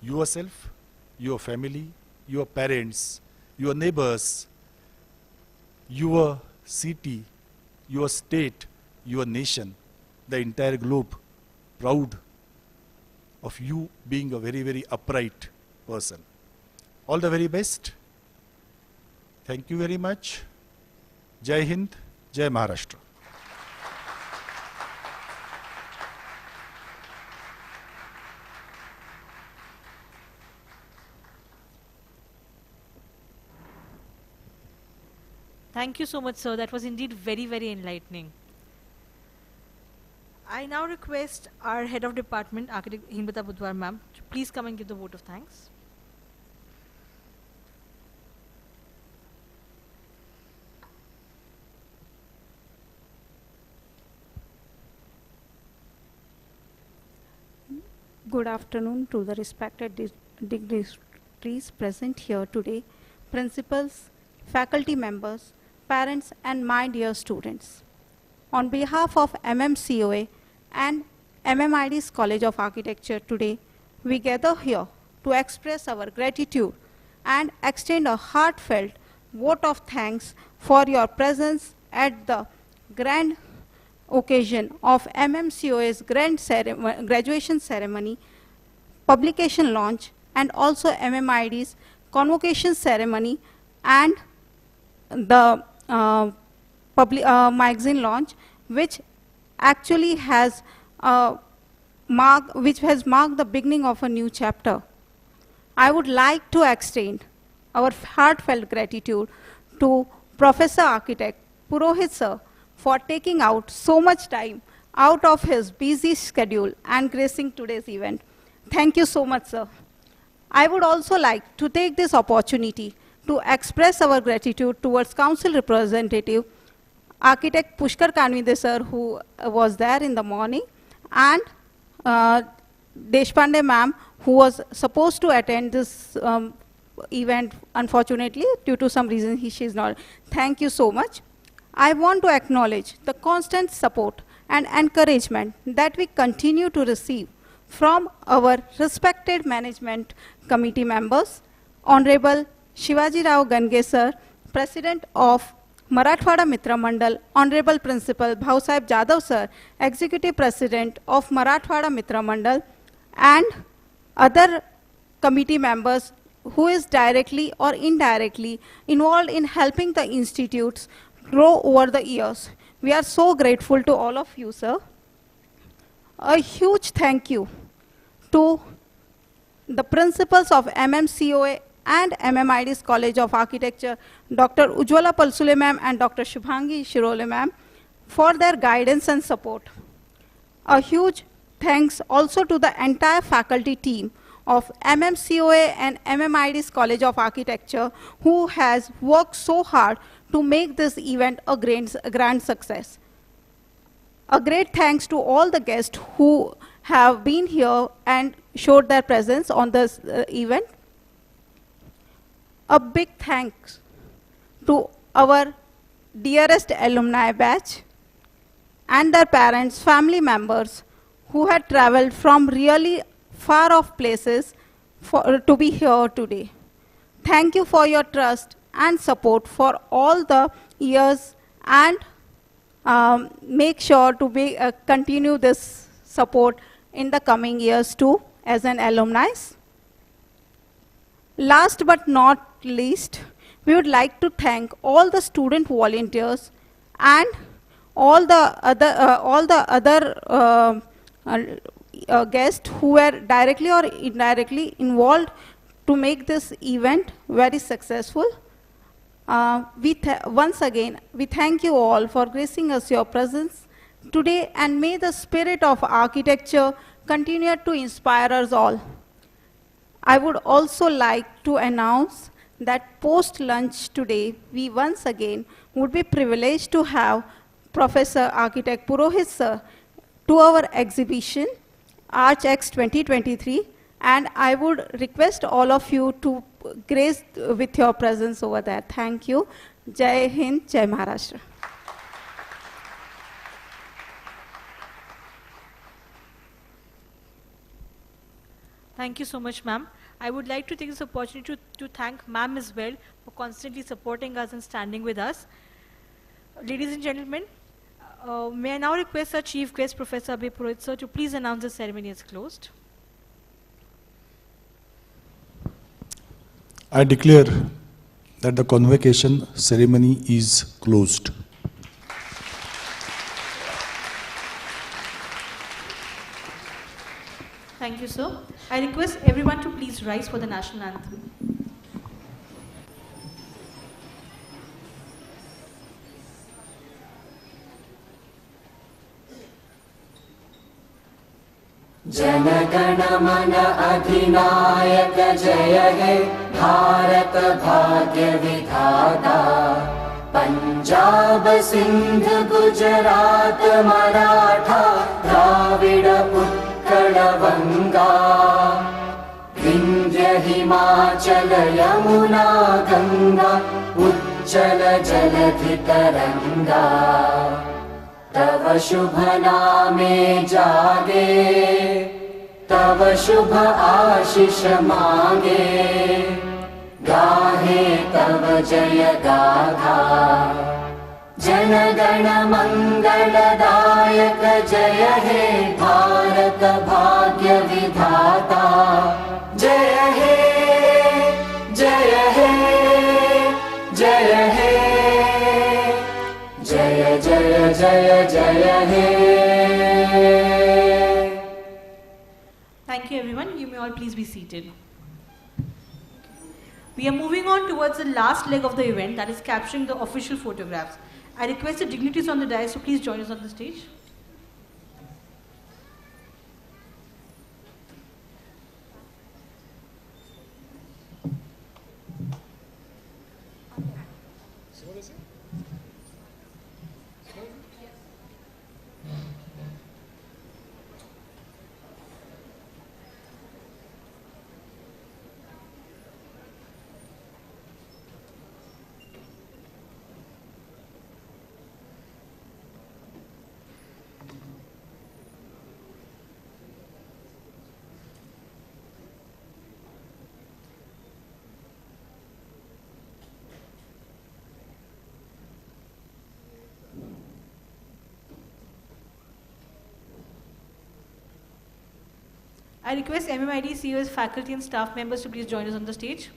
yourself, your family, your parents, your neighbors, your city, your state, your nation, the entire globe proud of you being a very, very upright person. All the very best. Thank you very much. Jai Hind, Jai Maharashtra. Thank you so much, sir. That was indeed very, very enlightening. I now request our head of department, Architect Himata Budwar ma'am, to please come and give the vote of thanks. Good afternoon to the respected dignitaries present here today, principals, faculty members, parents, and my dear students. On behalf of MMCOA and MMIED's College of Architecture today, we gather here to express our gratitude and extend a heartfelt vote of thanks for your presence at the grand occasion of MMCOA's graduation ceremony, publication launch, and also MMIED's convocation ceremony and the magazine launch, which actually has marked the beginning of a new chapter. I would like to extend our heartfelt gratitude to Professor Architect Purohit sir for taking out so much time out of his busy schedule and gracing today's event. Thank you so much, sir. I would also like to take this opportunity to express our gratitude towards Council Representative Architect Pushkar Kanvide sir, who was there in the morning, and Deshpande ma'am, who was supposed to attend this event. Unfortunately, due to some reason, she is not. Thank you so much. I want to acknowledge the constant support and encouragement that we continue to receive from our respected management committee members, Honorable Shivaji Rao Gange sir, President of Marathwada Mitra Mandal, Honorable Principal Bhausaheb Jadhav sir, Executive President of Marathwada Mitra Mandal, and other committee members who is directly or indirectly involved in helping the institutes grow over the years. We are so grateful to all of you, sir. A huge thank you to the principals of MMCOA and MMIED's College of Architecture, Dr. Ujwala Palsule ma'am and Dr. Shubhangi Shirole ma'am, for their guidance and support. A huge thanks also to the entire faculty team of MMCOA and MMIED's College of Architecture, who has worked so hard to make this event a grand success. A great thanks to all the guests who have been here and showed their presence on this event. A big thanks to our dearest alumni batch and their parents, family members who had traveled from really far off places to be here today. Thank you for your trust and support for all the years, and make sure to continue this support in the coming years too as an alumni. Last but not least, we would like to thank all the student volunteers and all the other guests who were directly or indirectly involved to make this event very successful. Once again, we thank you all for gracing us your presence today, and may the spirit of architecture continue to inspire us all. I would also like to announce that post-lunch today, we once again would be privileged to have Professor Architect Purohit Sir to our exhibition, ArchX 2023, and I would request all of you to grace with your presence over there. Thank you. Jai Hind, Jai Maharashtra. Thank you so much, ma'am. I would like to take this opportunity to thank ma'am as well for constantly supporting us and standing with us. Ladies and gentlemen, may I now request our chief guest, Professor Abhay Purohit Sir, to please announce the ceremony as closed. I declare that the convocation ceremony is closed. Thank you, sir. I request everyone to please rise for the national anthem. जनगण मन अधिनायक जय हे भारत भाग्य विधाता पंजाब सिंध गुजरात मराठा द्राविड़ उत्कल बंगा विंध्य हिमाचल यमुना गंगा उच्चल जलधि तरंगा तव शुभ नामे जागे तव शुभ आशीष मांगे गाहे तव जय गाथा जनगण मंगलदायक जय हे भारत भाग्य विधाता जय हे जय हे जय हे जय जय जय जय हे. Thank you, everyone. You may all please be seated. We are moving on towards the last leg of the event, that is capturing the official photographs. I request the dignitaries on the dais to please join us on the stage. I request MMIED CEOs, faculty and staff members to please join us on the stage.